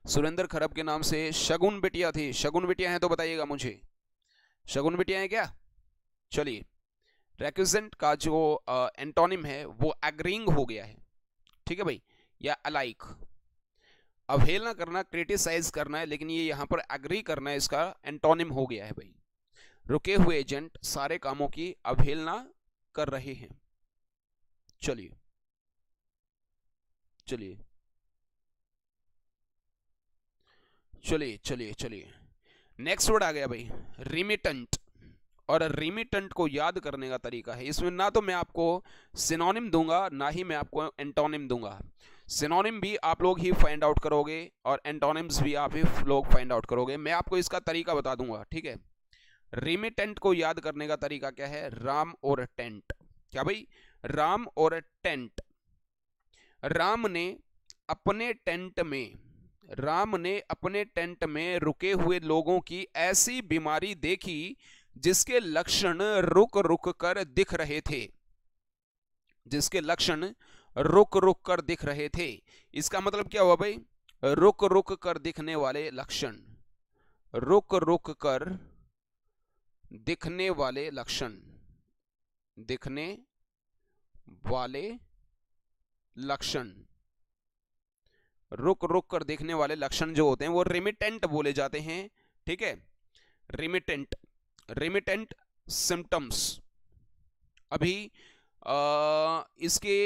सुरेंद्र खरब के नाम से शगुन बिटिया थी, शगुन बिटिया है तो बताइएगा मुझे, शगुन बिटिया है क्या? चलिए, रेक्विजेंट का जो एंटोनिम है वो एग्रीइंग हो गया है, ठीक है भाई, या अलाइक। अवहेलना करना, क्रिटिसाइज करना है, लेकिन ये यहां पर एग्री करना है, इसका एंटोनिम हो गया है भाई। रुके हुए एजेंट सारे कामों की अवहेलना कर रहे हैं। चलिए चलिए चलिए चलिए चलिए, नेक्स्ट वर्ड आ गया भाई, रिमिटेंट। और रिमिटेंट को याद करने का तरीका है, इसमें ना तो मैं आपको सिनोनिम दूंगा ना ही मैं आपको एंटोनिम दूंगा। सिनोनिम भी आप लोग ही फाइंड आउट करोगे और एंटोनिम्स भी आप ही लोग फाइंड आउट करोगे, मैं आपको इसका तरीका बता दूंगा, ठीक है। रिमिटेंट को याद करने का तरीका क्या है? राम और टेंट। क्या भाई? राम और टेंट। राम ने अपने टेंट में, राम ने अपने टेंट में रुके हुए लोगों की ऐसी बीमारी देखी जिसके लक्षण रुक रुक कर दिख रहे थे, जिसके लक्षण रुक रुक कर दिख रहे थे। इसका मतलब क्या हुआ भाई? रुक रुक कर दिखने वाले लक्षण, रुक रुक कर दिखने वाले लक्षण, दिखने वाले लक्षण, रुक रुक कर दिखने वाले लक्षण जो होते हैं वो रिमिटेंट बोले जाते हैं, ठीक है। रिमिटेंट, रिमिटेंट सिम्टम्स। अभी इसके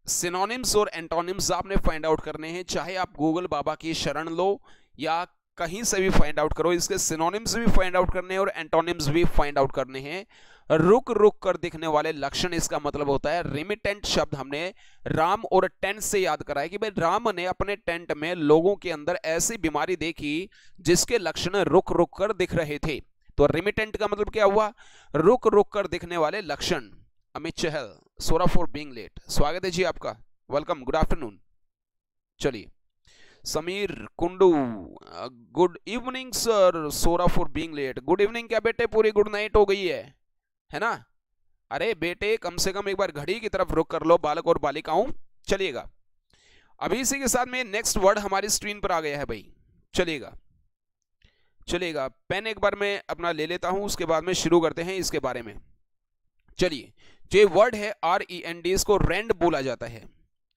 सिनोनिम्स और एंटोनिम्स आपने फाइंड आउट करने हैं, चाहे आप गूगल बाबा की शरण लो या कहीं से भी फाइंड आउट करो, इसके सिनोनिम्स भी फाइंड आउट करने हैं और एंटोनिम्स भी फाइंड आउट करने हैं। रुक रुक कर दिखने वाले लक्षण, इसका मतलब होता है रिमिटेंट शब्द हमने राम और टेंट से याद करा है कि भाई राम ने अपने टेंट में लोगों के अंदर ऐसी बीमारी देखी जिसके लक्षण रुक रुक कर दिख रहे थे। तो रिमिटेंट का मतलब क्या हुआ? रुक रुक कर दिखने वाले लक्षण। Amit Chahal, sorry for being late, स्वागत है जी आपका, वेलकम, गुड आफ्टरनून। चलिए, Sameer Kundu, good evening sir, sorry for being late. Good evening क्या बेटे, पूरी गुड नाइट हो गई है ना? अरे बेटे कम से कम एक बार घड़ी की तरफ रुक कर लो बालक और बालिकाओं। चलिएगा, अभी इसी के साथ में नेक्स्ट वर्ड हमारी स्क्रीन पर आ गया है भाई। चलिएगा चलिएगा, पेन एक बार मैं अपना ले लेता हूं, उसके बाद में शुरू करते हैं इसके बारे में। चलिए, जो वर्ड है REND, इसको रेंड बोला जाता है,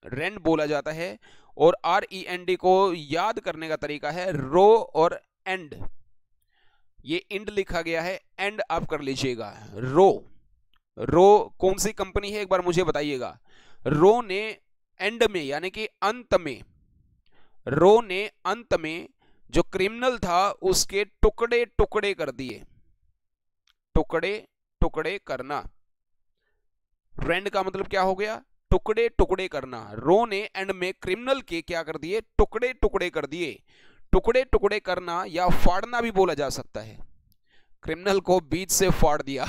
रेंड बोला जाता है। और REND को याद करने का तरीका है रो और एंड। ये इंड लिखा गया है, एंड आप कर लीजिएगा। रो, रो कौन सी कंपनी है एक बार मुझे बताइएगा। रो ने एंड में यानी कि अंत में, रो ने अंत में जो क्रिमिनल था उसके टुकड़े टुकड़े कर दिए, टुकड़े टुकड़े करना। रेंड का मतलब क्या हो गया? टुकड़े टुकड़े करना। रो ने एंड में क्रिमिनल के क्या कर दिए? टुकड़े टुकड़े कर दिए। टुकड़े टुकड़े करना या फाड़ना भी बोला जा सकता है, क्रिमिनल को बीच से फाड़ दिया।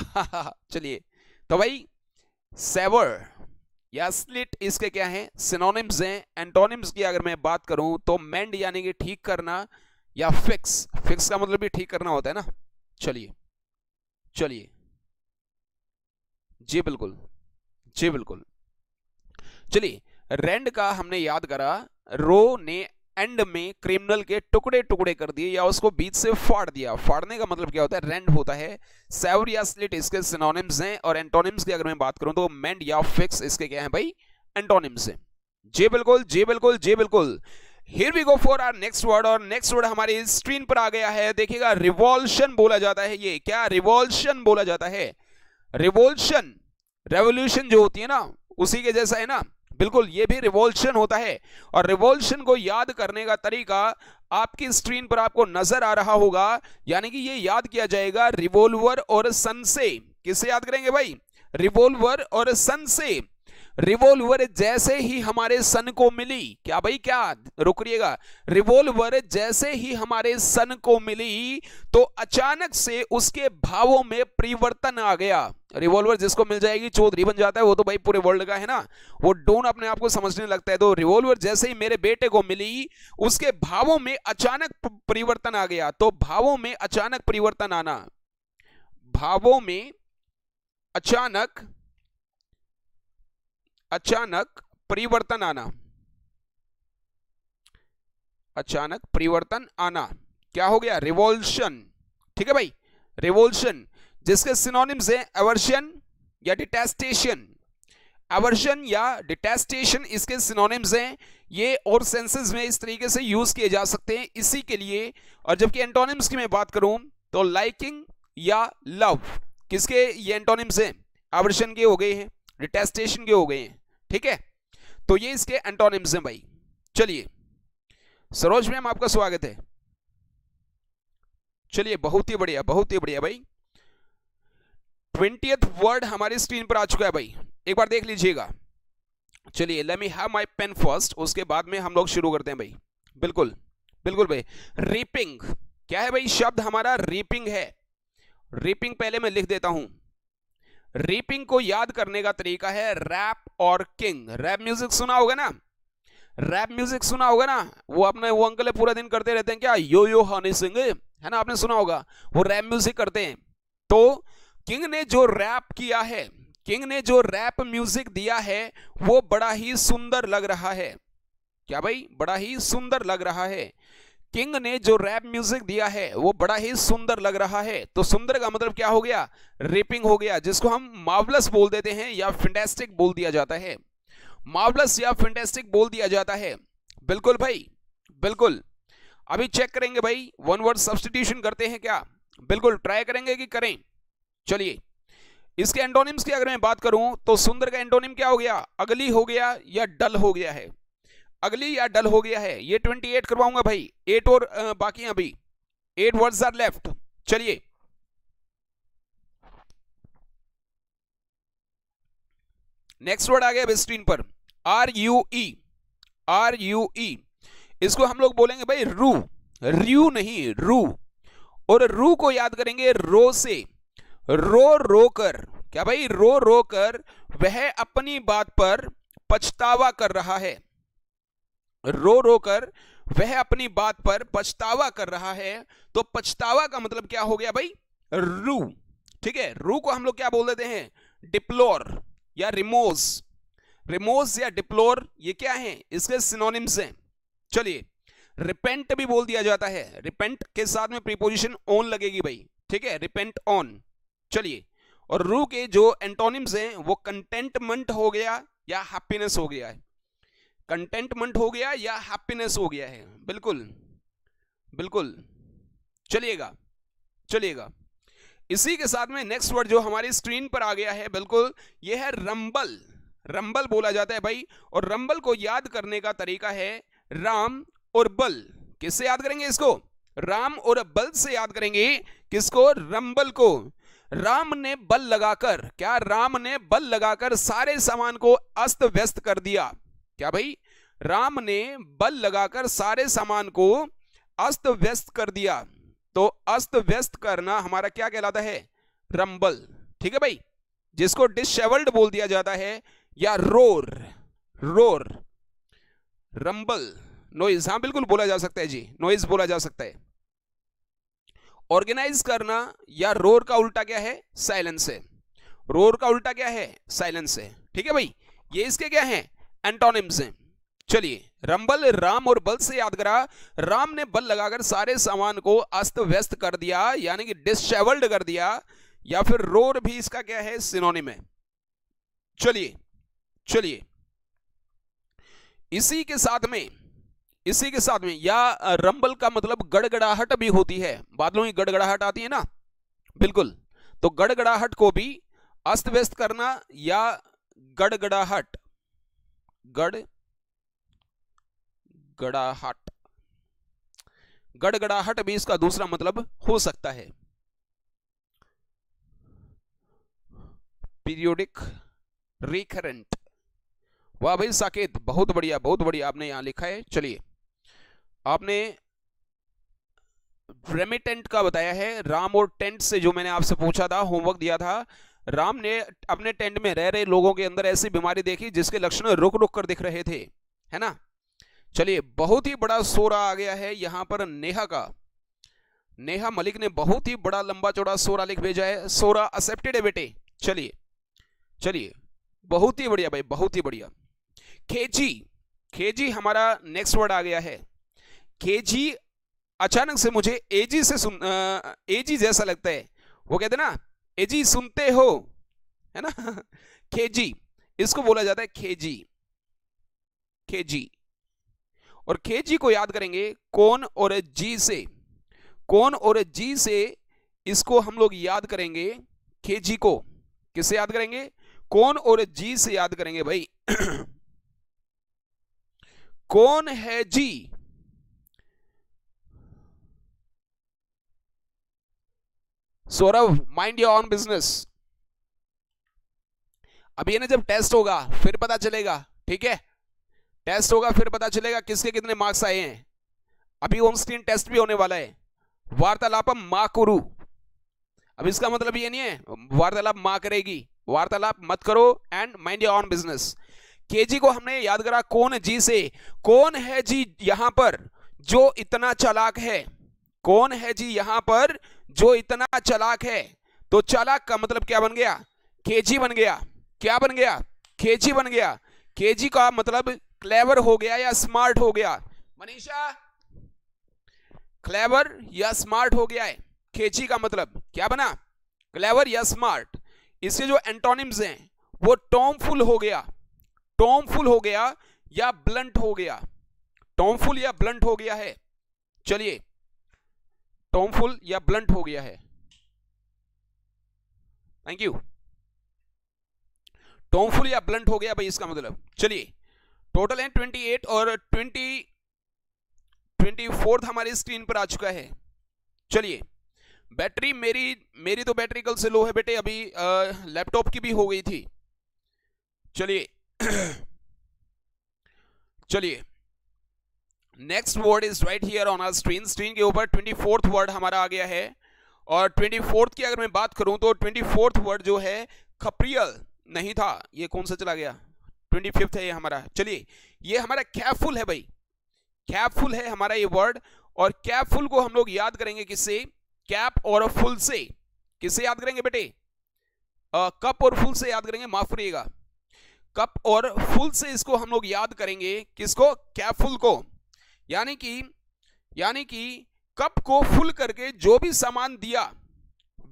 चलिए, तो भाई सेवर या स्लिट इसके क्या हैं? सिनोनिम्स हैं। एंटोनिम्स की अगर मैं बात करूं तो मेंड यानी कि ठीक करना, या फिक्स, फिक्स का मतलब भी ठीक करना होता है ना। चलिए चलिए, जी बिल्कुल, जी बिल्कुल। चलिए, रेंड का हमने याद करा, रो ने एंड में क्रिमिनल के टुकड़े टुकड़े कर दिए या उसको बीच से फाड़ दिया। फाड़ने का मतलब क्या होता है? रेंड होता है। सेवर या स्लिट इसके सिनोनिम्स हैं। और एंटोनिम्स की अगर मैं बात करूं तो मेंड या फिक्स इसके क्या है भाई? एंटोनिम्स हैं। जी बिल्कुल, जी बिल्कुल, जी बिल्कुल। Here we go for our next word. और नेक्स्ट वर्ड हमारी स्क्रीन पर आ गया है, देखिएगा, रिवॉल्शन बोला जाता है। ये क्या? रिवॉल्शन बोला जाता है। रिवॉल्शन, रेवोल्यूशन जो होती है ना, उसी के जैसा है ना, बिल्कुल, ये भी रिवॉल्शन होता है। और रिवॉल्शन को याद करने का तरीका आपकी स्क्रीन पर आपको नजर आ रहा होगा, यानी कि ये याद किया जाएगा रिवॉल्वर और सन से। किससे याद करेंगे भाई? रिवॉल्वर और सन से। रिवॉल्वर जैसे ही हमारे सन को मिली, क्या भाई, क्या, रुकिएगा, रिवॉल्वर जैसे ही हमारे सन को मिली तो अचानक से उसके भावों में परिवर्तन आ गया। रिवॉल्वर जिसको मिल जाएगी चौधरी बन जाता है, वो तो भाई पूरे वर्ल्ड का है ना, वो डोन अपने आप को समझने लगता है। तो रिवॉल्वर जैसे ही मेरे बेटे को मिली उसके भावों में अचानक परिवर्तन आ गया। तो भावों में अचानक परिवर्तन आना, भावों में अचानक परिवर्तन आना, अचानक परिवर्तन आना, क्या हो गया? रिवोल्यूशन। ठीक है भाई, रिवोल्यूशन, जिसके सिनोनिम्स हैं एवर्शन या डिटेस्टेशन। एवर्शन या डिटेस्टेशन इसके सिनोनिम्स हैं, ये और सेंसेस में इस तरीके से यूज किए जा सकते हैं इसी के लिए। और जबकि एंटोनिम्स की मैं बात करूं तो लाइकिंग या लव, किसके ये एंटोनिम्स हैं? एवर्शन के हो गए हैं, डिटेस्टेशन के हो गए हैं। ठीक है, तो ये इसके एंटोनिम्स हैं भाई। चलिए सरोज मैम आपका स्वागत है। चलिए बहुत ही बढ़िया, बहुत ही बढ़िया भाई। 20th वर्ड हमारी स्क्रीन पर आ चुका है भाई, एक बार देख लीजिएगा। चलिए let me have my pen first, उसके बाद में हम लोग शुरू करते हैं भाई। बिल्कुल बिल्कुल भाई। रीपिंग, क्या है भाई? शब्द हमारा रीपिंग है। रीपिंग पहले मैं लिख देता हूं। रीपिंग को याद करने का तरीका है रैप और किंग। रैप म्यूजिक सुना होगा ना? रैप म्यूजिक सुना होगा ना? वो अपने वो अंकल है पूरा दिन करते रहते हैं क्या, यो यो हनी सिंह, है ना? आपने सुना होगा, वो रैप म्यूजिक करते हैं। तो किंग ने जो रैप किया है, किंग ने जो रैप म्यूजिक दिया है वो बड़ा ही सुंदर लग रहा है। क्या भाई? बड़ा ही सुंदर लग रहा है। किंग ने जो रैप म्यूजिक दिया है वो बड़ा ही सुंदर लग रहा है। तो सुंदर का मतलब क्या हो गया? रिपिंग हो गया, जिसको हम मार्वलस बोल देते हैं या फैंटास्टिक बोल दिया जाता है। मार्वलस या फैंटास्टिक बोल दिया जाता है। बिल्कुल भाई, बिल्कुल। अभी चेक करेंगे भाई, वन वर्ड सब्स्टिट्यूशन करते हैं क्या? बिल्कुल ट्राई करेंगे कि करें। चलिए इसके एंटोनिम्स की अगर मैं बात करूं तो सुंदर का एंटोनिम क्या हो गया? अगली हो गया या डल हो गया है? अगली या डल हो गया है। ये 28 करवाऊंगा भाई, 8 और बाकी अभी 8 वर्ड्स आर लेफ्ट। चलिए नेक्स्ट वर्ड आ गया स्क्रीन पर, R U E. R U E, इसको हम लोग बोलेंगे भाई रू, रू नहीं रू। और रू को याद करेंगे रो से, रो रो कर। क्या भाई? रो रो कर वह अपनी बात पर पछतावा कर रहा है। रो रो कर वह अपनी बात पर पछतावा कर रहा है। तो पछतावा का मतलब क्या हो गया भाई? रू। ठीक है, रू को हम लोग क्या बोल देते हैं? डिप्लोर या रिमोज। रिमोज या डिप्लोर ये क्या है? इसके सिनोनिम्स हैं। चलिए रिपेंट भी बोल दिया जाता है, रिपेंट के साथ में प्रीपोजिशन ऑन लगेगी भाई। ठीक है, रिपेंट ऑन। चलिए, और रू के जो एंटोनिम्स हैं वो कंटेंटमेंट हो गया या हैप्पीनेस हो गया है। कंटेंटमेंट हो गया या हैप्पीनेस हो गया है। बिल्कुल बिल्कुल। चलिएगा चलिएगा, इसी के साथ में नेक्स्ट वर्ड जो हमारी स्क्रीन पर आ गया है, बिल्कुल ये है रंबल। रंबल बोला जाता है भाई, और रंबल को याद करने का तरीका है राम और बल। किससे याद करेंगे इसको? राम और बल से याद करेंगे। किसको? रंबल को। राम ने बल लगाकर, क्या? राम ने बल लगाकर सारे सामान को अस्त व्यस्त कर दिया। क्या भाई? राम ने बल लगाकर सारे सामान को अस्त व्यस्त कर दिया। तो अस्त व्यस्त करना हमारा क्या कहलाता है? रंबल। ठीक है भाई, जिसको डिशेवल्ड बोल दिया जाता है या रोर। Roar, rumble, noise. हाँ बिल्कुल बोला जा सकता है जी, नॉइज बोला जा सकता है। ऑर्गेनाइज करना या रोर का उल्टा क्या है? साइलेंस है। रोर का उल्टा क्या है? साइलेंस है। ठीक है भाई, ये इसके क्या है? एंटोनिम्स हैं। चलिए, रंबल राम और बल से याद करा। राम ने बल लगाकर सारे सामान को अस्त व्यस्त कर दिया, यानी कि डिसहेबल्ड कर दिया, या फिर रोर भी इसका क्या है? सिनोनिम है। चलिए चलिए, इसी के साथ में या रंबल का मतलब गड़गड़ाहट भी होती है। बादलों की गड़गड़ाहट आती है ना, बिल्कुल। तो गड़गड़ाहट को भी अस्त व्यस्त करना या गड़गड़ाहट, गड़गड़ाहट भी इसका दूसरा मतलब हो सकता है। Periodic, recurrent. वाह भाई साकेत, बहुत बढ़िया बहुत बढ़िया आपने यहां लिखा है। चलिए, आपने रेमिटेंट का बताया है। राम और टेंट से जो मैंने आपसे पूछा था, होमवर्क दिया था, राम ने अपने टेंट में रह रहे लोगों के अंदर ऐसी बीमारी देखी जिसके लक्षण रुक रुक कर दिख रहे थे, है ना। चलिए, बहुत ही बड़ा सोरा आ गया है यहां पर नेहा का। नेहा मलिक ने बहुत ही बड़ा लंबा चौड़ा सोरा लिख भेजा है। सोरा एक्सेप्टेड है बेटे। चलिए चलिए, बहुत ही बढ़िया भाई, बहुत ही बढ़िया। खेजी, खेजी हमारा नेक्स्ट वर्ड आ गया है। केजी अचानक से मुझे एजी से एजी जैसा लगता है। वो कहते ना एजी सुनते हो, है ना केजी, इसको बोला जाता है केजी, केजी। और केजी को याद करेंगे कौन और जी से, कौन और जी से इसको हम लोग याद करेंगे। केजी को किससे याद करेंगे? कौन और जी से याद करेंगे भाई कौन है जी? Saurabh, mind your own business. अभी ना जब टेस्ट होगा फिर पता चलेगा, ठीक है? टेस्ट होगा फिर पता चलेगा किसके कितने मार्क्स आए हैं। अभी ऑन स्क्रीन टेस्ट भी होने वाला है। वार्तालापम मां कुरु, अब इसका मतलब ये नहीं है वार्तालाप मां करेगी, वार्तालाप मत करो and mind your own business. KG को हमने याद करा कौन जी से। कौन है जी यहां पर जो इतना चालाक है? कौन है जी यहां पर जो इतना चालाक है? तो चालाक का मतलब क्या बन गया? केजी बन गया। क्या बन गया? केजी बन गया। केजी का मतलब क्लेवर हो गया या स्मार्ट हो गया। मनीषा, क्लेवर या स्मार्ट हो गया है। केजी का मतलब क्या बना? क्लेवर या स्मार्ट। इसके जो एंटोनिम्स हैं वो टॉमफुल हो गया, टॉमफुल हो गया या ब्लंट हो गया। टॉमफुल या ब्लंट हो गया है। चलिए, टॉमफुल या ब्लंट हो गया है। Thank you. टॉमफुल या ब्लंट हो गया भाई, इसका मतलब। चलिए, टोटल है 28 और 24 हमारी स्क्रीन पर आ चुका है। चलिए, बैटरी मेरी तो बैटरी कल से लो है बेटे, अभी लैपटॉप की भी हो गई थी। चलिए चलिए, next word is right here on our screen. Screen के ऊपर 24th वर्ड हमारा आ गया है। और 24th की अगर मैं बात करूं तो 24th वर्ड जो है खप्रियल नहीं था, ये कौन सा चला गया? 25th है ये हमारा। चलिए, ये हमारा कैपफुल है भाई, कैपफुल है हमारा ये वर्ड। और कैपफुल को हम लोग याद करेंगे किससे? कैप और फुल से। किससे याद करेंगे बेटे? कप और फुल से याद करेंगे, माफ करिएगा, कप और फुल से इसको हम लोग याद करेंगे। किसको? कैपफुल को। यानी कि कप को फुल करके जो भी सामान दिया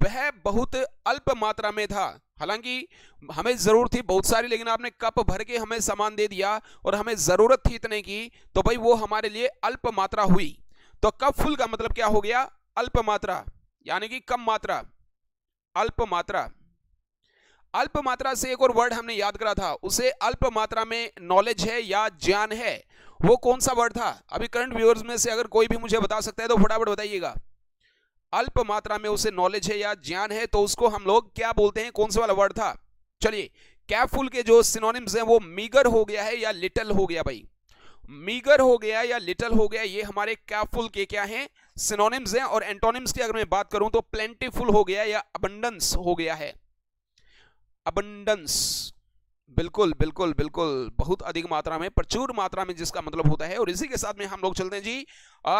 वह बहुत अल्प मात्रा में था। हालांकि हमें जरूरत थी बहुत सारी, लेकिन आपने कप भर के हमें सामान दे दिया और हमें जरूरत थी इतने की, तो भाई वो हमारे लिए अल्प मात्रा हुई। तो कप फुल का मतलब क्या हो गया? अल्प मात्रा, यानी कि कम मात्रा, अल्प मात्रा। अल्प मात्रा से एक और वर्ड हमने याद करा था, उसे अल्प मात्रा में नॉलेज है या ज्ञान है। वो कौन सा वर्ड था? अभी करंट व्यूअर्स में से अगर कोई भी मुझे बता सकता है तो फटाफट बताइएगा। अल्प मात्रा में उसे नॉलेज है या ज्ञान है तो उसको हम लोग क्या बोलते हैं? कौन सा वाला वर्ड था? चलिए, कैपफुल के जो सिनोनिम्स हैं वो मीगर हो गया है या लिटल हो गया भाई। मीगर हो गया या लिटल हो गया, ये हमारे कैपफुल के क्या हैं? सिनोनिम्स हैं। और एंटोनिम्स की अगर मैं बात करूं तो प्लेंटीफुल हो गया या अबंडेंस हो गया है। अबंडेंस, बिल्कुल बिल्कुल बिल्कुल, बहुत अधिक मात्रा में, प्रचुर मात्रा में, जिसका मतलब होता है। और इसी के साथ में हम लोग चलते हैं जी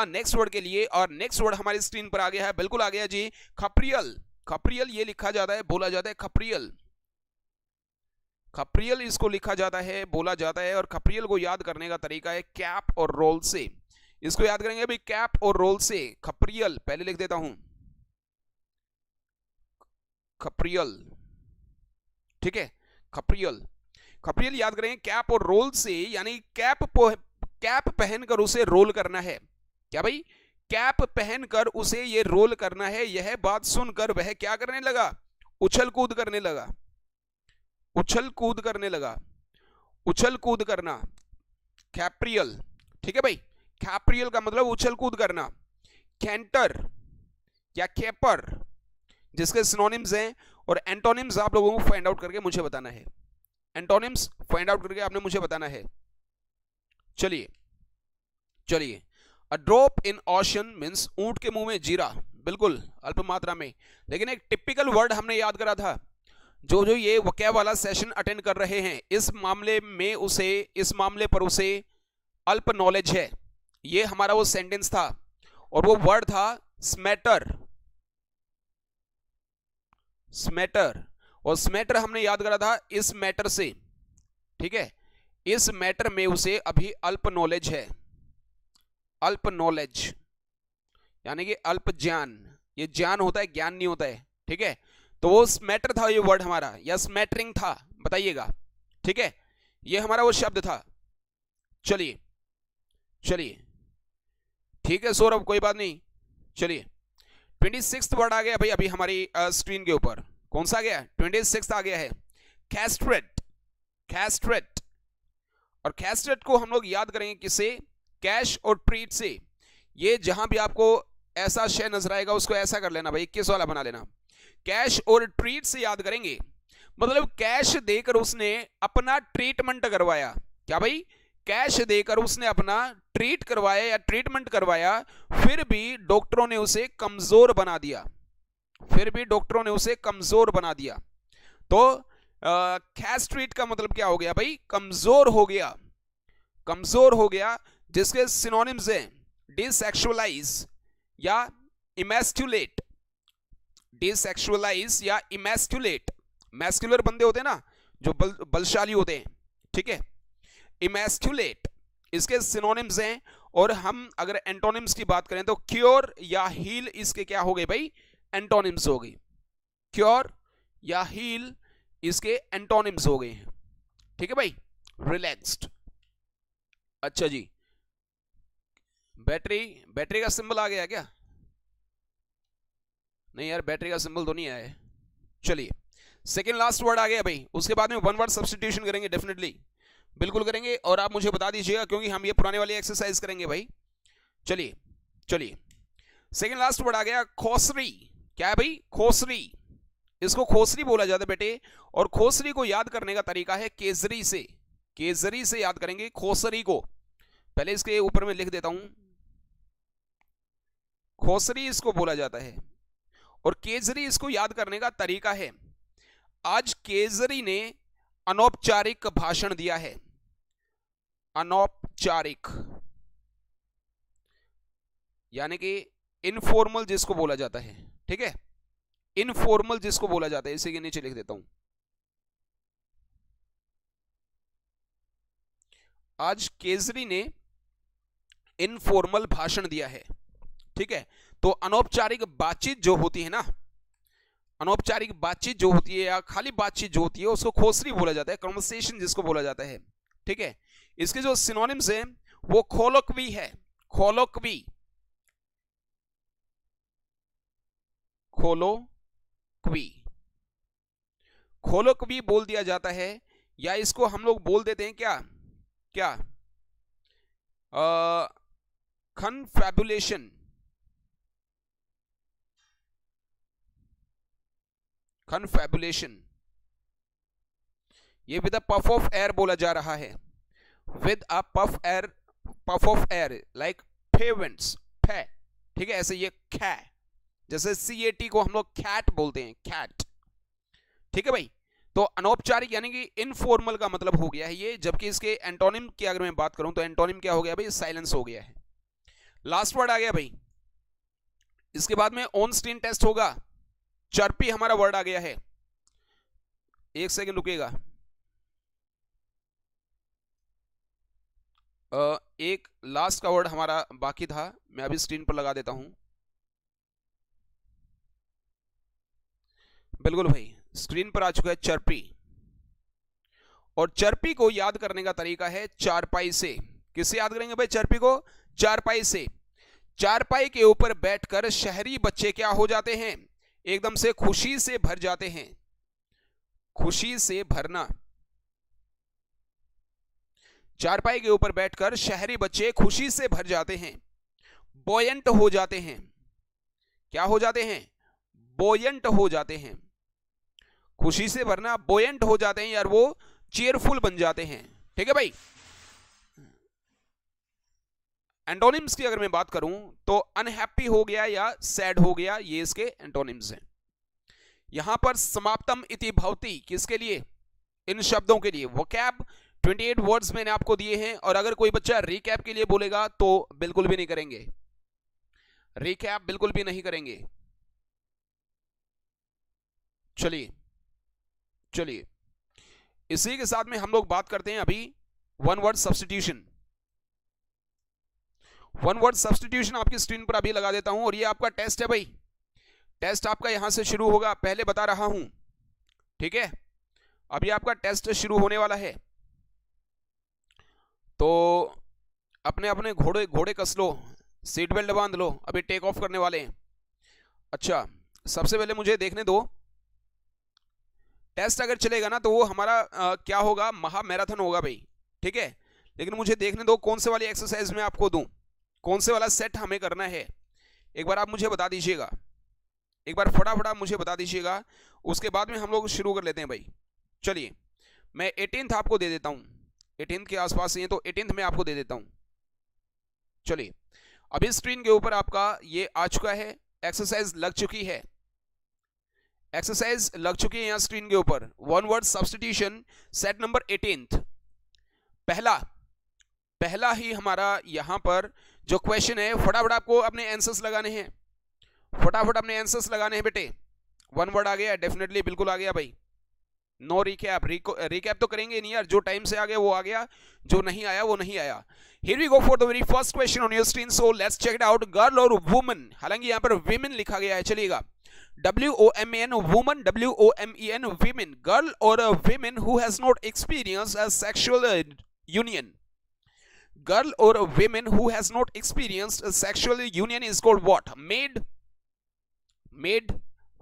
नेक्स्ट वर्ड के लिए। और नेक्स्ट वर्ड हमारी स्क्रीन पर आ गया है, बिल्कुल आ गया जी, खप्रियल। खप्रियल ये लिखा जाता है, बोला जाता है खप्रियल। खप्रियल इसको लिखा जाता है, बोला जाता है। और खप्रियल को याद करने का तरीका है कैप और रोल से। इसको याद करेंगे अभी, कैप और रोल से। खप्रियल पहले लिख देता हूं, खप्रियल, ठीक है, खप्रियल। खप्रियल याद करेंगे कैप और रोल से, यानी कैप पहनकर उसे रोल करना है। क्या भाई? कैप पहनकर उसे ये रोल करना है। यह बात सुनकर वह क्या करने लगा? उछल कूद करने लगा, उछल कूद करने लगा, उछल कूद करना, कैप्रियल, ठीक है भाई। कैप्रियल का मतलब उछल कूद करना। कैंटर या कैपर, जिसके सिनोनिम्स हैं और एंटोनिम्स आप लोगों को फाइंड आउट करके मुझे बताना है। एंटोनिम्स फाइंड आउट करके आपने मुझे बताना है। चलिए चलिए, a drop in ocean means ऊंट के मुंह में जीरा, बिल्कुल अल्प मात्रा में। लेकिन एक टिपिकल वर्ड हमने याद करा था, जो ये वोकैब वाला सेशन अटेंड कर रहे हैं, इस मामले पर उसे अल्प नॉलेज है। ये हमारा वो सेंटेंस था और वो वर्ड था स्मैटर। स्मैटर, और स्मैटर हमने याद करा था इस मैटर से, ठीक है। इस मैटर में उसे अभी अल्प नॉलेज है, अल्प नॉलेज यानी कि अल्प ज्ञान, ये ज्ञान होता है, ज्ञान नहीं होता है, ठीक है। तो वो स्मैटर था ये वर्ड हमारा, या स्मैटरिंग था, बताइएगा, ठीक है, ये हमारा वो शब्द था। चलिए चलिए, ठीक है सौरभ, कोई बात नहीं। चलिए 26th वर्ड आ गया भाई अभी हमारी स्क्रीन के ऊपर। कौन सा आ गया? 26 आ गया है, कैस्ट्रेट। कैस्ट्रेट, और कैस्ट्रेट को हम लोग याद करेंगे किससे? कैश और ट्रीट से। ये जहां भी आपको ऐसा शय नजर आएगा उसको ऐसा कर लेना भाई, 21 वाला बना लेना। कैश और ट्रीट से याद करेंगे, मतलब कैश देकर उसने अपना ट्रीटमेंट करवाया। क्या भाई? कैश देकर उसने अपना ट्रीट करवाया या ट्रीटमेंट करवाया, फिर भी डॉक्टरों ने उसे कमजोर बना दिया, फिर भी डॉक्टरों ने उसे कमजोर बना दिया। तो कैस्ट्रेट का मतलब क्या हो गया भाई? कमजोर हो गया, कमजोर हो गया, जिसके सिनोनिम्स हैं डिसेक्सुअलाइज या इमेस्क्युलेट। डिसेक्सुअलाइज या इमेस्क्युलेट, मैस्कुलर बंदे होते हैं ना जो बलशाली होते हैं, ठीक है। इमेस्क्युलेट इसके सिनोनिम्स हैं, और हम अगर एंटोनिम्स की बात करें तो क्योर या हील इसके क्या हो गए भाई? एंटोनिम्स हो गए। क्योर या हील इसके एंटोनिम्स हो गए हैं, ठीक है भाई। रिलैक्स्ड, अच्छा जी। बैटरी, बैटरी का सिंबल आ गया क्या? नहीं यार, बैटरी का सिंबल तो नहीं आया है। चलिए सेकेंड लास्ट वर्ड आ गया भाई, उसके बाद में वन वर्ड सब्स्टिट्यूशन करेंगे, डेफिनेटली बिल्कुल करेंगे, और आप मुझे बता दीजिएगा क्योंकि हम ये पुराने वाली एक्सरसाइज करेंगे भाई। चलिए चलिए, सेकेंड लास्ट वर्ड आ गया खोसरी। क्या है भाई? खोसरी। इसको खोसरी बोला जाता है बेटे, और खोसरी को याद करने का तरीका है केजरी से। केजरी से याद करेंगे खोसरी को। पहले इसके ऊपर में लिख देता हूं, खोसरी इसको बोला जाता है, और केजरी इसको याद करने का तरीका है। आज केजरी ने अनौपचारिक भाषण दिया है। अनौपचारिक यानी कि इनफॉर्मल जिसको बोला जाता है, ठीक है, इनफॉर्मल जिसको बोला जाता है, इसी के नीचे लिख देता हूं। आज केजरी ने इनफॉर्मल भाषण दिया है, ठीक है। तो अनौपचारिक बातचीत जो होती है ना, अनौपचारिक बातचीत जो होती है या खाली बातचीत जो होती है उसको खोसरी बोला जाता है, कन्वर्सेशन जिसको बोला जाता है, ठीक है। इसके जो सिनोनिम्स हैं वो खोलोक्वी है। खोलोक्वी, खोलोक्वी, खोलोक्वी बोल दिया जाता है, या इसको हम लोग बोल देते हैं क्या? क्या? कन्फैबुलेशन। कन्फैबुलेशन, ये with a puff of air बोला जा रहा है, with a puff air, puff of air like फेवेंट्स, फै, ठीक है, ऐसे ये खे, जैसे CAT को हम लोग कैट बोलते हैं, कैट, ठीक है भाई। तो अनौपचारिक यानी कि इनफॉर्मल का मतलब हो गया है ये, जबकि इसके एंटोनिम की अगर मैं बात करूं तो एंटोनिम क्या हो गया भाई? साइलेंस हो गया है। लास्ट वर्ड आ गया भाई, इसके बाद में ऑन स्क्रीन टेस्ट होगा। चर्पी हमारा वर्ड आ गया है, एक सेकंड रुकिएगा। एक लास्ट का वर्ड हमारा बाकी था, मैं अभी स्क्रीन पर लगा देता हूं। बिल्कुल भाई, स्क्रीन पर आ चुका है चर्पी, और चर्पी को याद करने का तरीका है चारपाई से। किससे याद करेंगे भाई चर्पी को? चारपाई से। चारपाई के ऊपर बैठकर शहरी बच्चे क्या हो जाते हैं? एकदम से खुशी से भर जाते हैं। खुशी से भरना, चारपाई के ऊपर बैठकर शहरी बच्चे खुशी से भर जाते हैं, बोयंट हो जाते हैं। क्या हो जाते हैं? बोयंट हो जाते हैं। खुशी से भरना, बोयंट हो जाते हैं यार, वो चीयरफुल बन जाते हैं, ठीक है भाई। एंटोनिम्स की अगर मैं बात करूं तो अनहैप्पी हो गया या सैड हो गया, ये इसके एंटोनिम्स हैं। यहां पर समाप्तम इति भवति किसके लिए? इन शब्दों के लिए। वोकैब 28 वर्ड्स मैंने आपको दिए हैं, और अगर कोई बच्चा रिकैप के लिए बोलेगा तो बिल्कुल भी नहीं करेंगे, रिकैप बिल्कुल भी नहीं करेंगे। चलिए चलिए, इसी के साथ में हम लोग बात करते हैं अभी one word substitution. One word substitution आपकी स्क्रीन पर अभी लगा देता हूं, और ये आपका टेस्ट है भाई। टेस्ट आपका यहां से शुरू होगा, पहले बता रहा हूं, ठीक है। अभी आपका टेस्ट शुरू होने वाला है, तो अपने अपने घोड़े घोड़े कस लो, सीट बेल्ट बांध लो, अभी टेक ऑफ करने वाले हैं। अच्छा, सबसे पहले मुझे देखने दो, टेस्ट अगर चलेगा ना तो वो हमारा क्या होगा, महा मैराथन होगा भाई, ठीक है। लेकिन मुझे देखने दो कौन से वाली एक्सरसाइज में आपको दूं, कौन से वाला सेट हमें करना है, एक बार आप मुझे बता दीजिएगा, एक बार फटाफट आप मुझे बता दीजिएगा, उसके बाद में हम लोग शुरू कर लेते हैं भाई। चलिए, मैं 18th आपको दे देता हूं, 18th के आसपास ही है तो 18th में आपको दे देता हूं। चलिए, अभी स्क्रीन के ऊपर आपका ये आ चुका है, एक्सरसाइज लग चुकी है, एक्सरसाइज लग चुकी है यहां स्क्रीन के ऊपर। One word substitution set number 18th। पहला ही हमारा यहां पर जो क्वेश्चन है, फटाफट आपको अपने आंसर्स लगाने हैं, फटाफट अपने आंसर्स लगाने हैं बेटे। वन वर्ड आ गया, डेफिनेटली बिल्कुल आ गया भाई। नो रिकैप, रिकैप तो करेंगे नहीं यार, जो टाइम से आ गया वो आ गया, जो नहीं आया वो नहीं आया। Here we go for the very first question on your screen, so let's check it out। Girl और वुमन, हालांकि यहाँ पर women लिखा गया है, चलिएगा WOMAN woman, WOMEN women, girl or a women who has not experienced a sexual union, girl or a women who has not experienced a sexual union is called what? maid,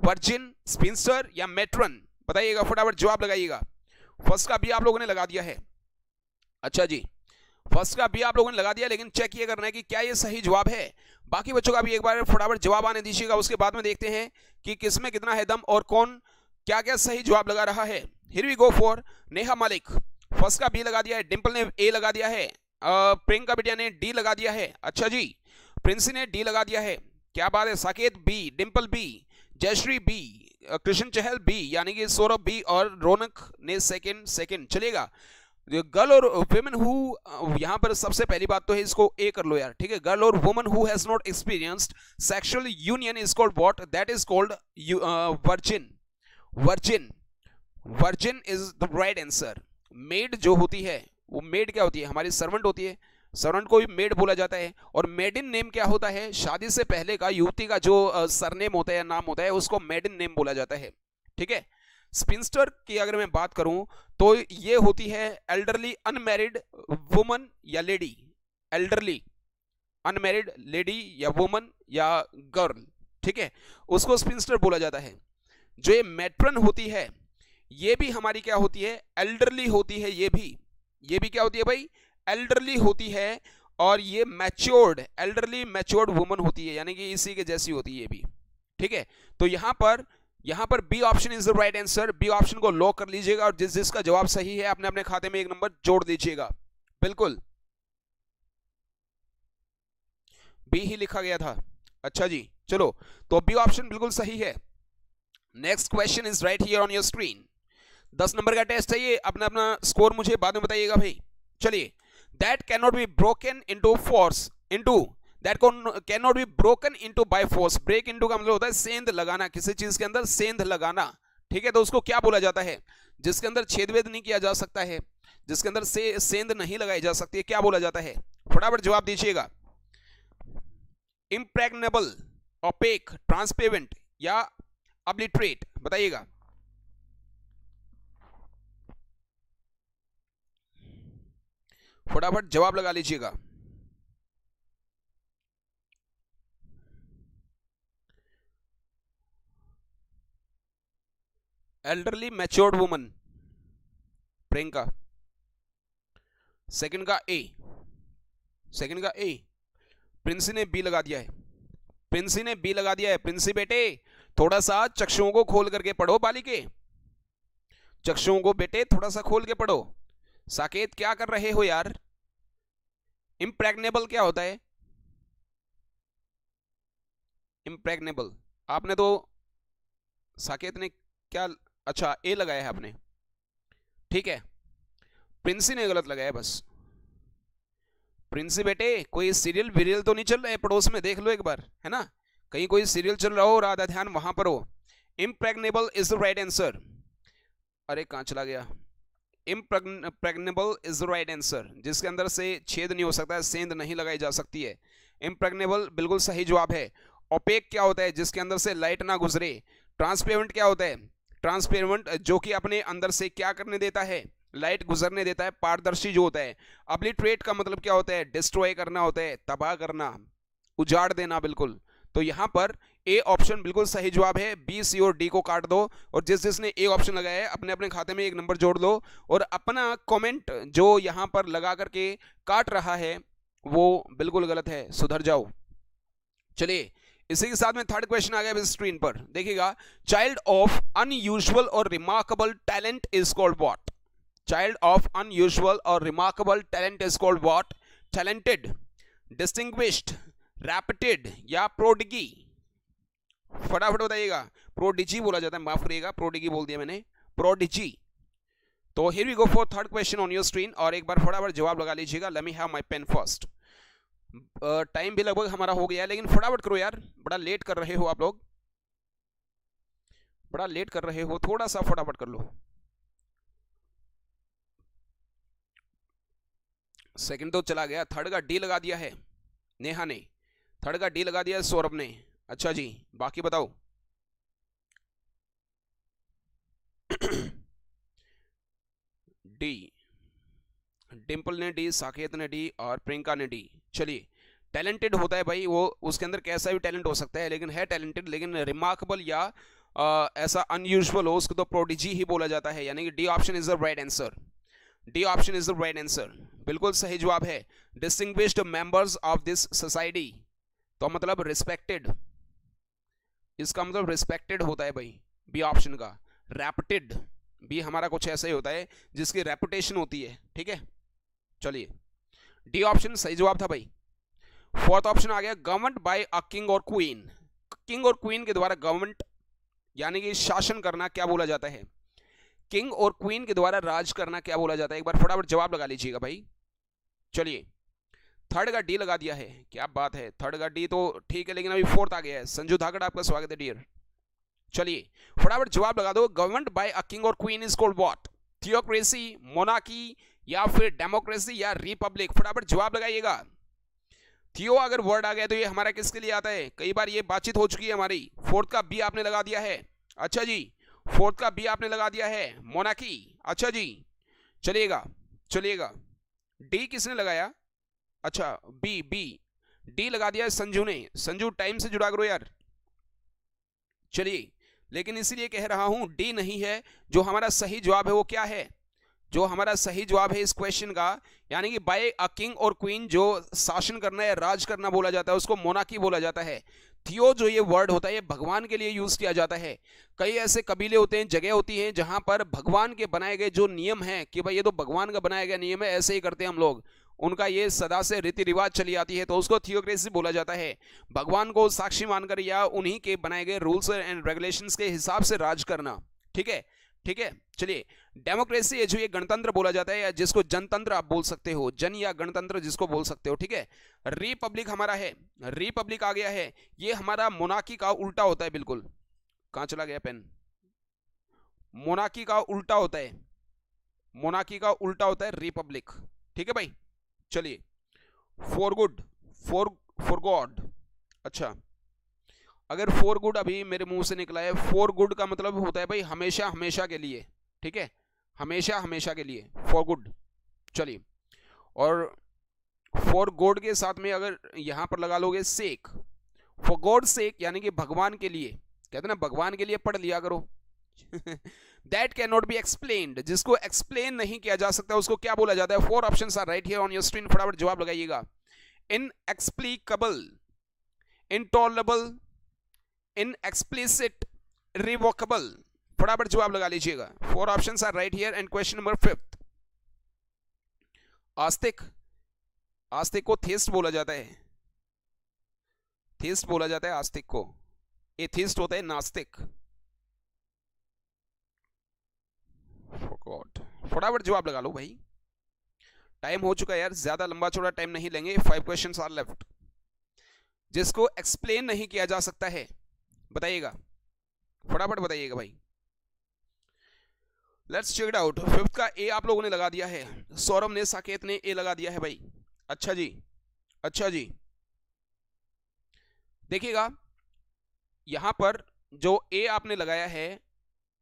virgin, spinster या matron? बताइएगा, फटाफट जवाब लगाइएगा। फर्स्ट का भी आप लोगों ने लगा दिया है, अच्छा जी, फर्स्ट का भी आप लोगों ने लगा दिया, लेकिन चेक ये करना है कि क्या ये सही जवाब है। बाकी बच्चों का भी एक बार फटाफट जवाब आने दीजिएगा, उसके बाद में देखते हैं कि किस में कितना है दम और कौन क्या क्या सही जवाब लगा रहा है। Here we go for Neha Malik, first का बी लगा दिया है, डिंपल ने ए लगा दिया है, प्रियंका बिटिया ने डी लगा दिया है, अच्छा जी, प्रिंसी ने डी लगा दिया है, क्या बात है। Saket B, Dimple B, Jayashree B, Krishna Chahal B, यानी कि सौरभ बी, और रौनक ने सेकंड। चलेगा, गर्ल और वुमेन हु, यहां पर सबसे पहली बात तो है, इसको ए कर लो यार, ठीक है। गर्ल और woman who has not experienced sexual union is called what? That is called virgin is the right answer. Made जो होती है, वो मेड क्या होती है, हमारी सर्वेंट होती है, सर्वेंट को भी मेड बोला जाता है। और मेडिन नेम क्या होता है, शादी से पहले का युवती का जो सरनेम होता है या नाम होता है, उसको मेडिन नेम बोला जाता है, ठीक है। स्पिंस्टर की अगर मैं बात करूं तो ये होती है एल्डरली अनमैरिड वुमन या लेडी, एल्डरली अनमैरिड लेडी या वुमन या गर्ल, ठीक है, उसको स्पिंस्टर बोला जाता है। जो ये मैट्रन होती है, ये भी हमारी क्या होती है, एल्डरली होती है, ये भी क्या होती है भाई, एल्डरली होती है। और ये मैच्योर्ड, एल्डरली मैच्योर्ड वुमन होती है, यानी कि इसी के जैसी होती है ये भी, ठीक है। तो यहां पर B option is the right answer. B option को लॉक कर लीजिएगा, और जिसका जवाब सही है अपने अपने खाते में एक नंबर जोड़ दीजिएगा। बिल्कुल बी ही लिखा गया था, अच्छा जी, चलो, तो बी ऑप्शन बिल्कुल सही है। Next question is right here on your screen. 10 number का टेस्ट है ये, अपना अपना स्कोर मुझे बाद में बताइएगा भाई। चलिए, that can not be broken into force into that can not be broken into by force. Break into का मतलब होता है सेंध लगाना, किसी चीज के अंदर सेंध लगाना, ठीक है। तो उसको क्या बोला जाता है, जिसके अंदर छेदवेद नहीं किया जा सकता है, जिसके अंदर सेंध नहीं लगाई जा सकती है, क्या बोला जाता है? फटाफट जवाब दीजिएगा। इम्प्रेग्नेबल, ओपेक, ट्रांसपेरेंट या ऑब्लिटरेट, बताइएगा। फटाफट जवाब लगा लीजिएगा। Elderly matured woman, Priyanka. Second का ए, प्रिंसी ने बी लगा दिया है, प्रिंसी बेटे थोड़ा सा चक्षुओं को खोल करके पढ़ो, बालिके, चक्षुओं को बेटे थोड़ा सा खोल के पढ़ो। साकेत क्या कर रहे हो यार? इम्प्रेग्नेबल क्या होता है? इम्प्रेग्नेबल आपने तो, साकेत ने क्या, अच्छा ए लगाया है आपने, ठीक है। प्रिंसी ने गलत लगाया बस। प्रिंसी बेटे कोई सीरियल वीरियल तो नहीं चल रहा है पड़ोस में, देख लो एक बार, है ना, कहीं कोई सीरियल चल रहा हो और आधा ध्यान वहां पर हो। Impregnable is the right answer. अरे कहां चला गया, impregnable is the right answer, जिसके अंदर से छेद नहीं हो सकता है, सेंध नहीं लगाई जा सकती है। इम्प्रेग्नेबल बिल्कुल सही जवाब है। ओपेक क्या होता है? जिसके अंदर से लाइट ना गुजरे। ट्रांसपेरेंट क्या होता है? ट्रांसपेरेंट जो कि अपने अंदर से क्या करने देता है? लाइट गुजरने देता है, पारदर्शी जो होता है। अब्लिटरेट का मतलब क्या होता है? डिस्ट्रॉय करना होता है, तबाह करना, उजाड़ देना, बिल्कुल। तो यहां पर ए ऑप्शन बिल्कुल सही जवाब है। बी, सी और डी को काट दो, और जिसने ए ऑप्शन लगाया है अपने अपने खाते में एक नंबर जोड़ लो, और अपना कमेंट जो यहां पर लगा करके काट रहा है वो बिल्कुल गलत है, सुधर जाओ। चलिए, इसी के साथ में थर्ड क्वेश्चन आ गया इस स्क्रीन पर, देखिएगा। चाइल्ड ऑफ अनयूजुअल और remarkable talent is called what? Child of unusual और remarkable talent is called what? Talented, distinguished, rapid या प्रोडिगी? फटाफट बताइएगा। प्रोडिजी बोला जाता है, माफ करिएगा, प्रोडिगी बोल दिया मैंने, प्रोडिजी। तो here we go for third question on your screen, और एक बार फटाफट जवाब लगा लीजिएगा। Let me have my pen first. Time भी लगभग हमारा हो गया है, लेकिन फटाफट करो यार, बड़ा लेट कर रहे हो आप लोग, बड़ा लेट कर रहे हो, थोड़ा सा फटाफट कर लो। सेकंड तो चला गया। थर्ड का डी लगा दिया है नेहा ने, थर्ड का डी लगा दिया है सौरभ ने। अच्छा जी, बाकी बताओ। डी, डिंपल ने डी, साकेत ने डी और प्रियंका ने डी। चलिए, टैलेंटेड होता है भाई वो, उसके अंदर कैसा भी टैलेंट हो सकता है, लेकिन है टैलेंटेड। लेकिन रिमार्केबल या ऐसा अनयूजुअल हो उसको तो प्रोडिजी ही बोला जाता है, यानी कि D option is the right answer. D option is the right answer, बिल्कुल सही जवाब है। Distinguished members of this society, तो मतलब रिस्पेक्टेड, इसका मतलब रिस्पेक्टेड होता है भाई, बी ऑप्शन का। रैप्टेड भी हमारा कुछ ऐसा ही होता है जिसकी रेपुटेशन होती है, ठीक है। चलिए, डी ऑप्शन सही जवाब था भाई। फोर्थ ऑप्शन आ गया, गवर्नमेंट बाय अ किंग और क्वीन। किंग और क्वीन के द्वारा गवर्नमेंट यानी कि शासन करना क्या बोला जाता है? किंग और क्वीन के द्वारा राज करना क्या बोला जाता है? एक बार फटाफट जवाब लगा लीजिएगा भाई। चलिए, थर्ड का डी लगा दिया है, क्या बात है। थर्ड का डी तो ठीक है, लेकिन अभी फोर्थ आ गया है। संजू धाकड़, आपका स्वागत है डियर। चलिए, फटाफट जवाब लगा दो। गवर्नमेंट बाय अ किंग और queen is called what? Theocracy, monarchy या फिर डेमोक्रेसी या रिपब्लिक? फटाफट जवाब लगाइएगा। थियो अगर वर्ड आ गया तो ये हमारा किसके लिए आता है? कई बार ये बातचीत हो चुकी है हमारी। फोर्थ का बी आपने लगा दिया है। अच्छा जी, फोर्थ का बी आपने लगा दिया है, मोनार्की। अच्छा जी, चलिएगा चलिएगा। डी किसने लगाया? अच्छा, बी बी डी लगा दिया है संजू ने। संजू टाइम से जुड़ा करो यार। चलिए, लेकिन इसीलिए कह रहा हूं डी नहीं है। जो हमारा सही जवाब है वो क्या है? जो हमारा सही जवाब है इस क्वेश्चन का, यानी कि बाय अ किंग और क्वीन जो शासन करना या राज करना बोला जाता है उसको मोनार्की बोला जाता है। थियो जो ये वर्ड होता है ये भगवान के लिए यूज किया जाता है। कई ऐसे कबीले होते हैं, जगह होती हैं जहां पर भगवान के बनाए गए जो नियम हैं कि भाई ये तो भगवान का बनाया गया नियम है, ऐसे ही करते हैं हम लोग, उनका ये सदा से रीति रिवाज चली आती है, तो उसको थियोक्रेसी बोला जाता है। भगवान को साक्षी मानकर या उन्हीं के बनाए गए रूल्स एंड रेगुलेशंस के हिसाब से राज करना, ठीक है ठीक है। चलिए, डेमोक्रेसी है जो ये गणतंत्र बोला जाता है, या जिसको जनतंत्र आप बोल सकते हो, जन या गणतंत्र जिसको बोल सकते हो, ठीक है। रिपब्लिक हमारा है, रिपब्लिक आ गया है, ये हमारा मोनार्की का उल्टा होता है। बिल्कुल, कहां चला गया पेन? मोनार्की का उल्टा होता है, मोनार्की का उल्टा होता है रिपब्लिक, ठीक है भाई। चलिए, फॉर गुड, फॉर गॉड। अच्छा, अगर फॉर गुड अभी मेरे मुंह से निकला है, फॉर गुड का मतलब होता है भाई हमेशा हमेशा के लिए, ठीक है, हमेशा हमेशा के लिए, फॉर गुड। चलिए, और फॉर गॉड के साथ में अगर यहां पर लगा लोगे सेक, फॉर गॉड सेक यानी कि भगवान के लिए, कहते ना भगवान के लिए पढ़ लिया करो। That can not be explained, जिसको एक्सप्लेन नहीं किया जा सकता उसको क्या बोला जाता है? Four options are right here on your screen, फटाफट जवाब लगाइएगा। Inexplicable, intolerable, inexplicit, revocable. फटाफट जवाब लगा लीजिएगा। Four options are right here. And question number fifth, Astik, Astik को थेस्ट बोला जाता है, थेस्ट बोला जाता है आस्तिक को। एथिस्ट होता है नास्तिक। फटाफट जवाब लगा लो भाई, टाइम हो चुका है यार, ज्यादा लंबा चौड़ा टाइम नहीं लेंगे। 5 क्वेश्चंस आर लेफ्ट। जिसको एक्सप्लेन नहीं किया जा सकता है बताइएगा, फटाफट बताइएगा भाई। Let's check it out. Fifth का ए आप लोगों ने लगा दिया है, सौरभ ने, साकेत ने ए लगा दिया है भाई। अच्छा जी, अच्छा जी। देखिएगा यहां पर जो ए आपने लगाया है,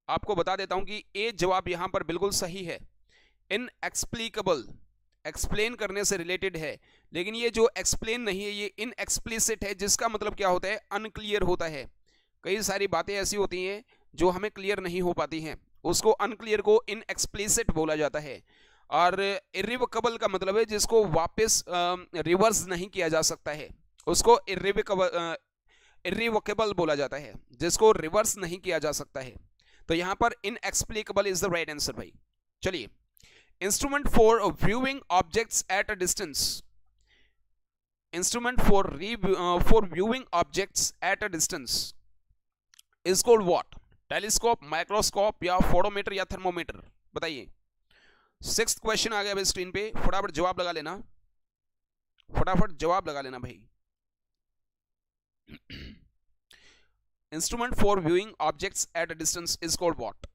आपको बता देता हूं कि ए जवाब यहां पर बिल्कुल सही है। इनएक्सप्लिकेबल, एक्सप्लेन करने से रिलेटेड है, लेकिन ये जो एक्सप्लेन नहीं है, ये इनएक्सप्लिसिट है, जिसका मतलब क्या होता है, अनक्लियर होता है। कई सारी बातें ऐसी होती हैं जो हमें क्लियर नहीं हो पाती हैं, उसको अनक्लियर को इनएक्सप्लिसिट बोला जाता है। और इरिवोकेबल का मतलब है जिसको वापस रिवर्स नहीं किया जा सकता है, उसको इरिवोकेबल बोला जाता है, जिसको रिवर्स नहीं किया जा सकता है। तो यहां पर inexplicable is the right answer भाई। चलिए, instrument for viewing objects at a distance, instrument for viewing objects at a distance is called what? Telescope, microscope या फोटोमीटर या थर्मोमीटर? बताइए। सिक्स्थ क्वेश्चन आ गया भाई स्क्रीन पे, फटाफट जवाब लगा लेना, फटाफट जवाब लगा लेना भाई। Instrument for viewing objects at a distance is called what?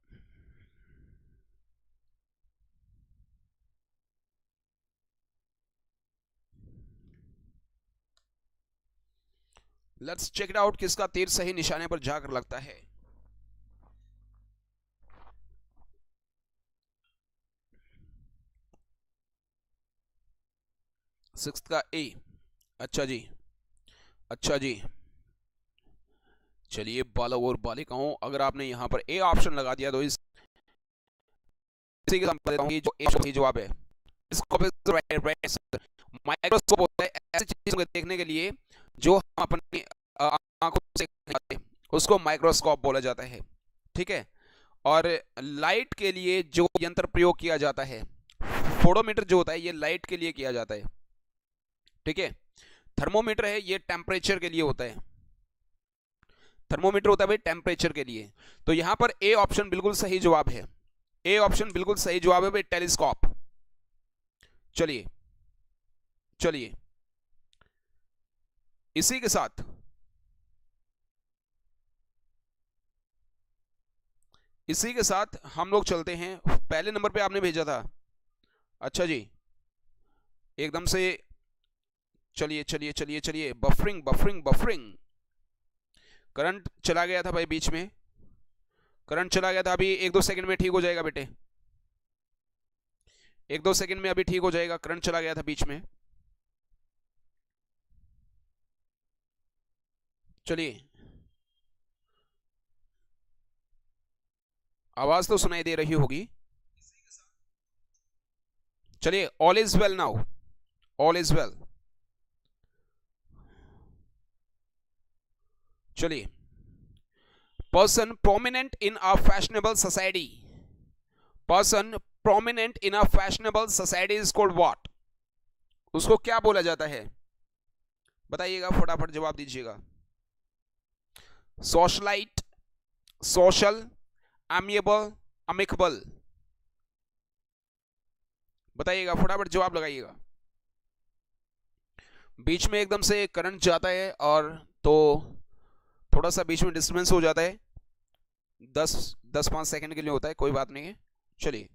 Let's check it out, किसका तीर सही निशाने पर जाकर लगता है। सिक्स्थ का ए, अच्छा जी, अच्छा जी। चलिए बालक और बालिकाओं, अगर आपने यहां पर ए ऑप्शन लगा दिया तो इसी के साथ देता हूं कि जो ए सही जवाब है। माइक्रोस्कोप होता है ऐसी चीजों को देखने के लिए जो हम अपनी आंखों से देखते हैं, उसको माइक्रोस्कोप बोला जाता है, ठीक है। और लाइट के लिए जो यंत्र प्रयोग किया जाता है, फोटोमीटर जो होता है, ये लाइट के लिए किया जाता है, ठीक है। थर्मोमीटर है, ये टेम्परेचर के लिए होता है, थर्मोमीटर होता है भाई टेम्परेचर के लिए। तो यहां पर ए ऑप्शन बिल्कुल सही जवाब है, ए ऑप्शन बिल्कुल सही जवाब है भाई, टेलीस्कोप। चलिए चलिए, इसी के साथ हम लोग चलते हैं। पहले नंबर पे आपने भेजा था, अच्छा जी, एकदम से। चलिए चलिए चलिए चलिए, बफरिंग बफरिंग बफरिंग, करंट चला गया था भाई बीच में, करंट चला गया था। अभी 1-2 सेकंड में ठीक हो जाएगा बेटे, 1-2 सेकंड में अभी ठीक हो जाएगा, करंट चला गया था बीच में। चलिए, आवाज तो सुनाई दे रही होगी। चलिए, all is well now, all is well. चलिए, person prominent in a fashionable society, person prominent in a fashionable society is called what? उसको क्या बोला जाता है? बताइएगा, फटाफट जवाब दीजिएगा। Socialite, social, amiable, amicable? बताइएगा, फटाफट जवाब लगाइएगा। बीच में एकदम से करंट जाता है और तो थोड़ा सा बीच में डिस्टर्बेंस हो जाता है, 10-5 सेकंड के लिए होता है, कोई बात नहीं है। चलिए,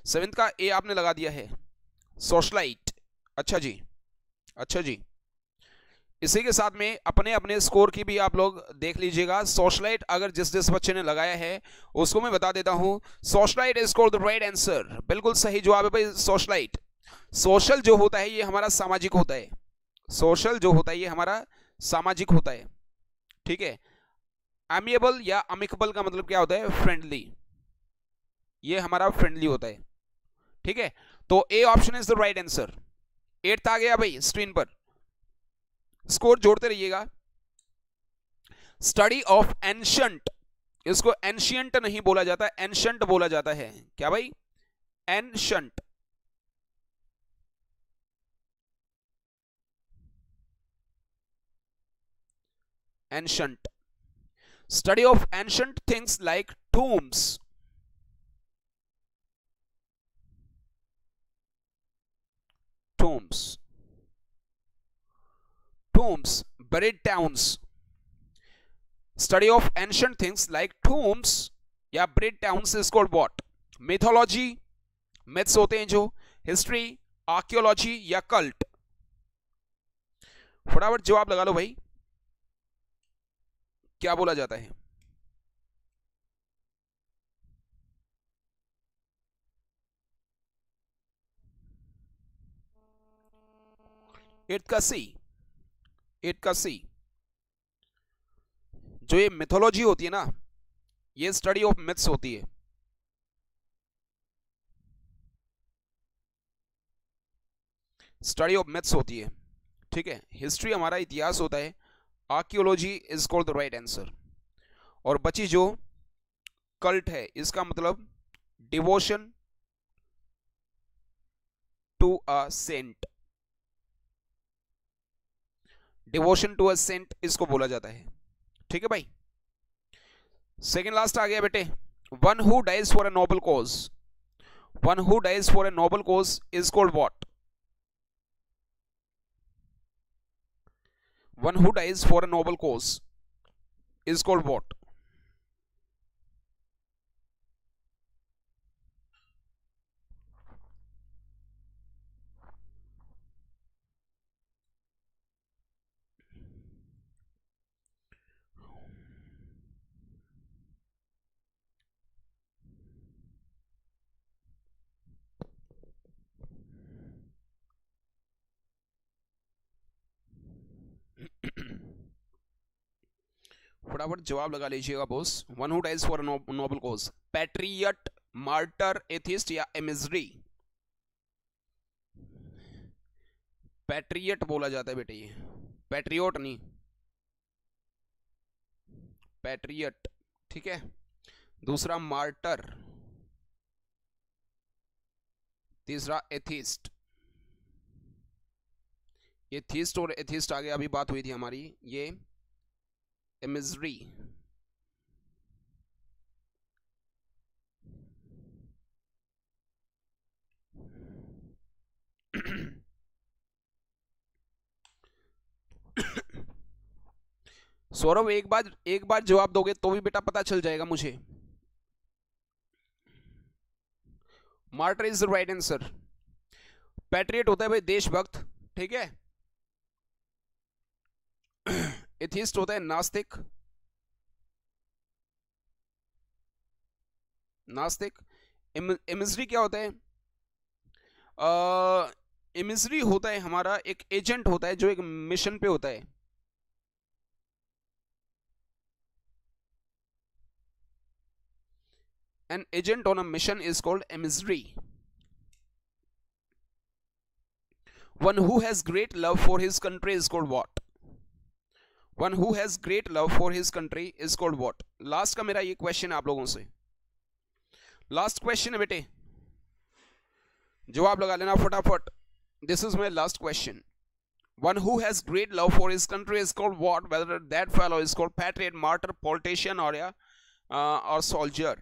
सेवेंथ का ए आपने लगा दिया है, सोशलाइट। अच्छा जी, अच्छा जी। इसी के साथ में अपने अपने स्कोर की भी आप लोग देख लीजिएगा। सोशलाइट अगर जिस जिस बच्चे ने लगाया है उसको मैं बता देता हूं, socialite is called the right answer, बिल्कुल सही जवाब है भाई, सोशलाइट। सोशल जो होता है ये हमारा सामाजिक होता है, सोशल जो होता है ये हमारा सामाजिक होता है, ठीक है। एमिएबल या अमिकेबल का मतलब क्या होता है? फ्रेंडली, ये हमारा फ्रेंडली होता है, ठीक है। तो A option is the right answer. 8th आ गया भाई स्क्रीन पर, स्कोर जोड़ते रहिएगा। स्टडी ऑफ एंशंट, इसको एंशियंट नहीं बोला जाता, एंशंट बोला जाता है। क्या भाई? Ancient. Ancient, study of ancient things like tombs, tombs, tombs, buried towns. Study of ancient things like tombs या buried towns is called what? Mythology, myths होते हैं जो, हिस्ट्री, आर्कियोलॉजी या कल्ट? फटाफट जवाब लगा लो भाई, क्या बोला जाता है? एट का सी, एट का सी। जो ये मिथोलॉजी होती है ना, ये स्टडी ऑफ मिथ्स होती है। स्टडी ऑफ मिथ्स होती है, ठीक है। हिस्ट्री हमारा इतिहास होता है। Archaeology is called the right answer. और बची जो कल्ट है, इसका मतलब devotion to a saint, devotion to a saint इसको बोला जाता है, ठीक है भाई। सेकेंड लास्ट आ गया बेटे। One who dies for a noble cause, one who dies for a noble cause is called what? One who dies for a noble cause is called what? फटाफट जवाब लगा लीजिएगा boss. One who dies for noble cause, patriot, martyr, atheist या एमिजरी? पैट्रियट बोला जाता है बेटे, ये पैट्रियोट नहीं, पैट्रियट, ठीक है। दूसरा मार्टर, तीसरा एथिस्ट। ये थीस्ट और एथिस्ट आगे अभी बात हुई थी हमारी, ये इमेजरी। सौरभ एक बार जवाब दोगे तो भी बेटा पता चल जाएगा मुझे। Martyr is the right answer. Patriot होता है भाई देशभक्त, ठीक है। एथिस्ट होता है नास्तिक, नास्तिक। इमिजरी क्या होता है? इमिजरी होता है हमारा एक एजेंट होता है जो एक मिशन पे होता है। An agent on a mission is called emissary. One who has great love for his country is called what? One who has great love for his country is called what? Last का मेरा ये क्वेश्चन है आप लोगों से, लास्ट क्वेश्चन है बेटे, जवाब लगा लेना फटाफट। This is my last question. One who has great love for his country is called what? Whether that fellow is called patriot, martyr, politician or soldier.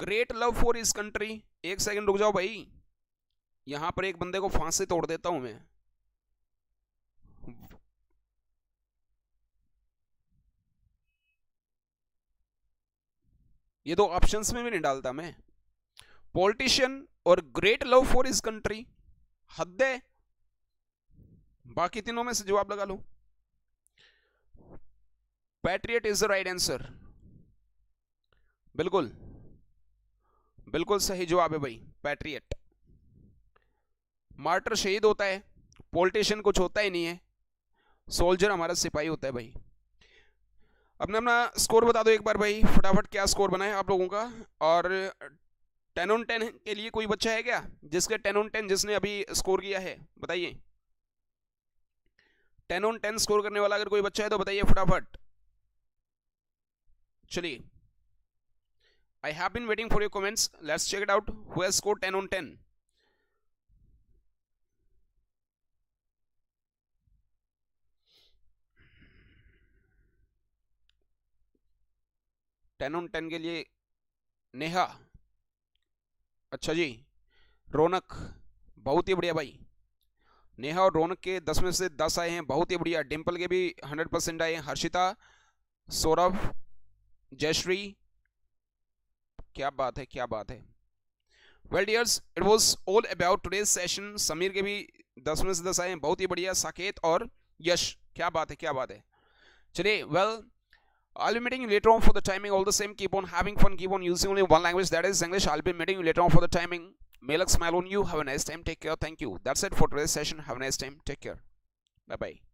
Great love for his country. एक सेकंड रुक जाओ भाई, यहां पर एक बंदे को फांसी तोड़ देता हूं मैं। ये तो ऑप्शंस में भी नहीं डालता मैं। पॉलिटिशियन और great love for his country, हद है। बाकी तीनों में से जवाब लगा लो। Patriot is the right answer. बिल्कुल बिल्कुल सही जवाब है भाई, पैट्रियट। मार्टर शहीद होता है, पॉलिटिशियन कुछ होता ही नहीं है, सोल्जर हमारा सिपाही होता है भाई। अपना अपना स्कोर बता दो एक बार भाई फटाफट, क्या स्कोर बना है आप लोगों का। और 10 on 10 के लिए कोई बच्चा है क्या जिसके 10 on 10 जिसने अभी स्कोर किया है, बताइए। 10 on 10 स्कोर करने वाला अगर कोई बच्चा है तो बताइए फटाफट। चलिए, I have been waiting for your comments. Let's check it out. Who has scored 10 on 10? 10 on 10 के लिए नेहा, अच्छा जी। रौनक, बहुत ही बढ़िया भाई। नेहा और रौनक के 10 में से 10 आए हैं, बहुत ही बढ़िया। डिम्पल के भी 100% आए हैं। हर्षिता, सौरभ, जयश्री, क्या बात है, क्या बात है। Well dears, it was all about today's session. Sameer के भी 10 में से 10 आए, बहुत ही बढ़िया। साकेत और यश, क्या बात है, क्या बात है। चलिए, well I'll be meeting you later on for the timing. All the same, keep on having fun, keep on using only one language, that is English. I'll be meeting you later on for the timing. May luck smile on you. Have a nice time. Take care. Thank you. That's it for today's session. Have a nice time. Take care. Bye bye.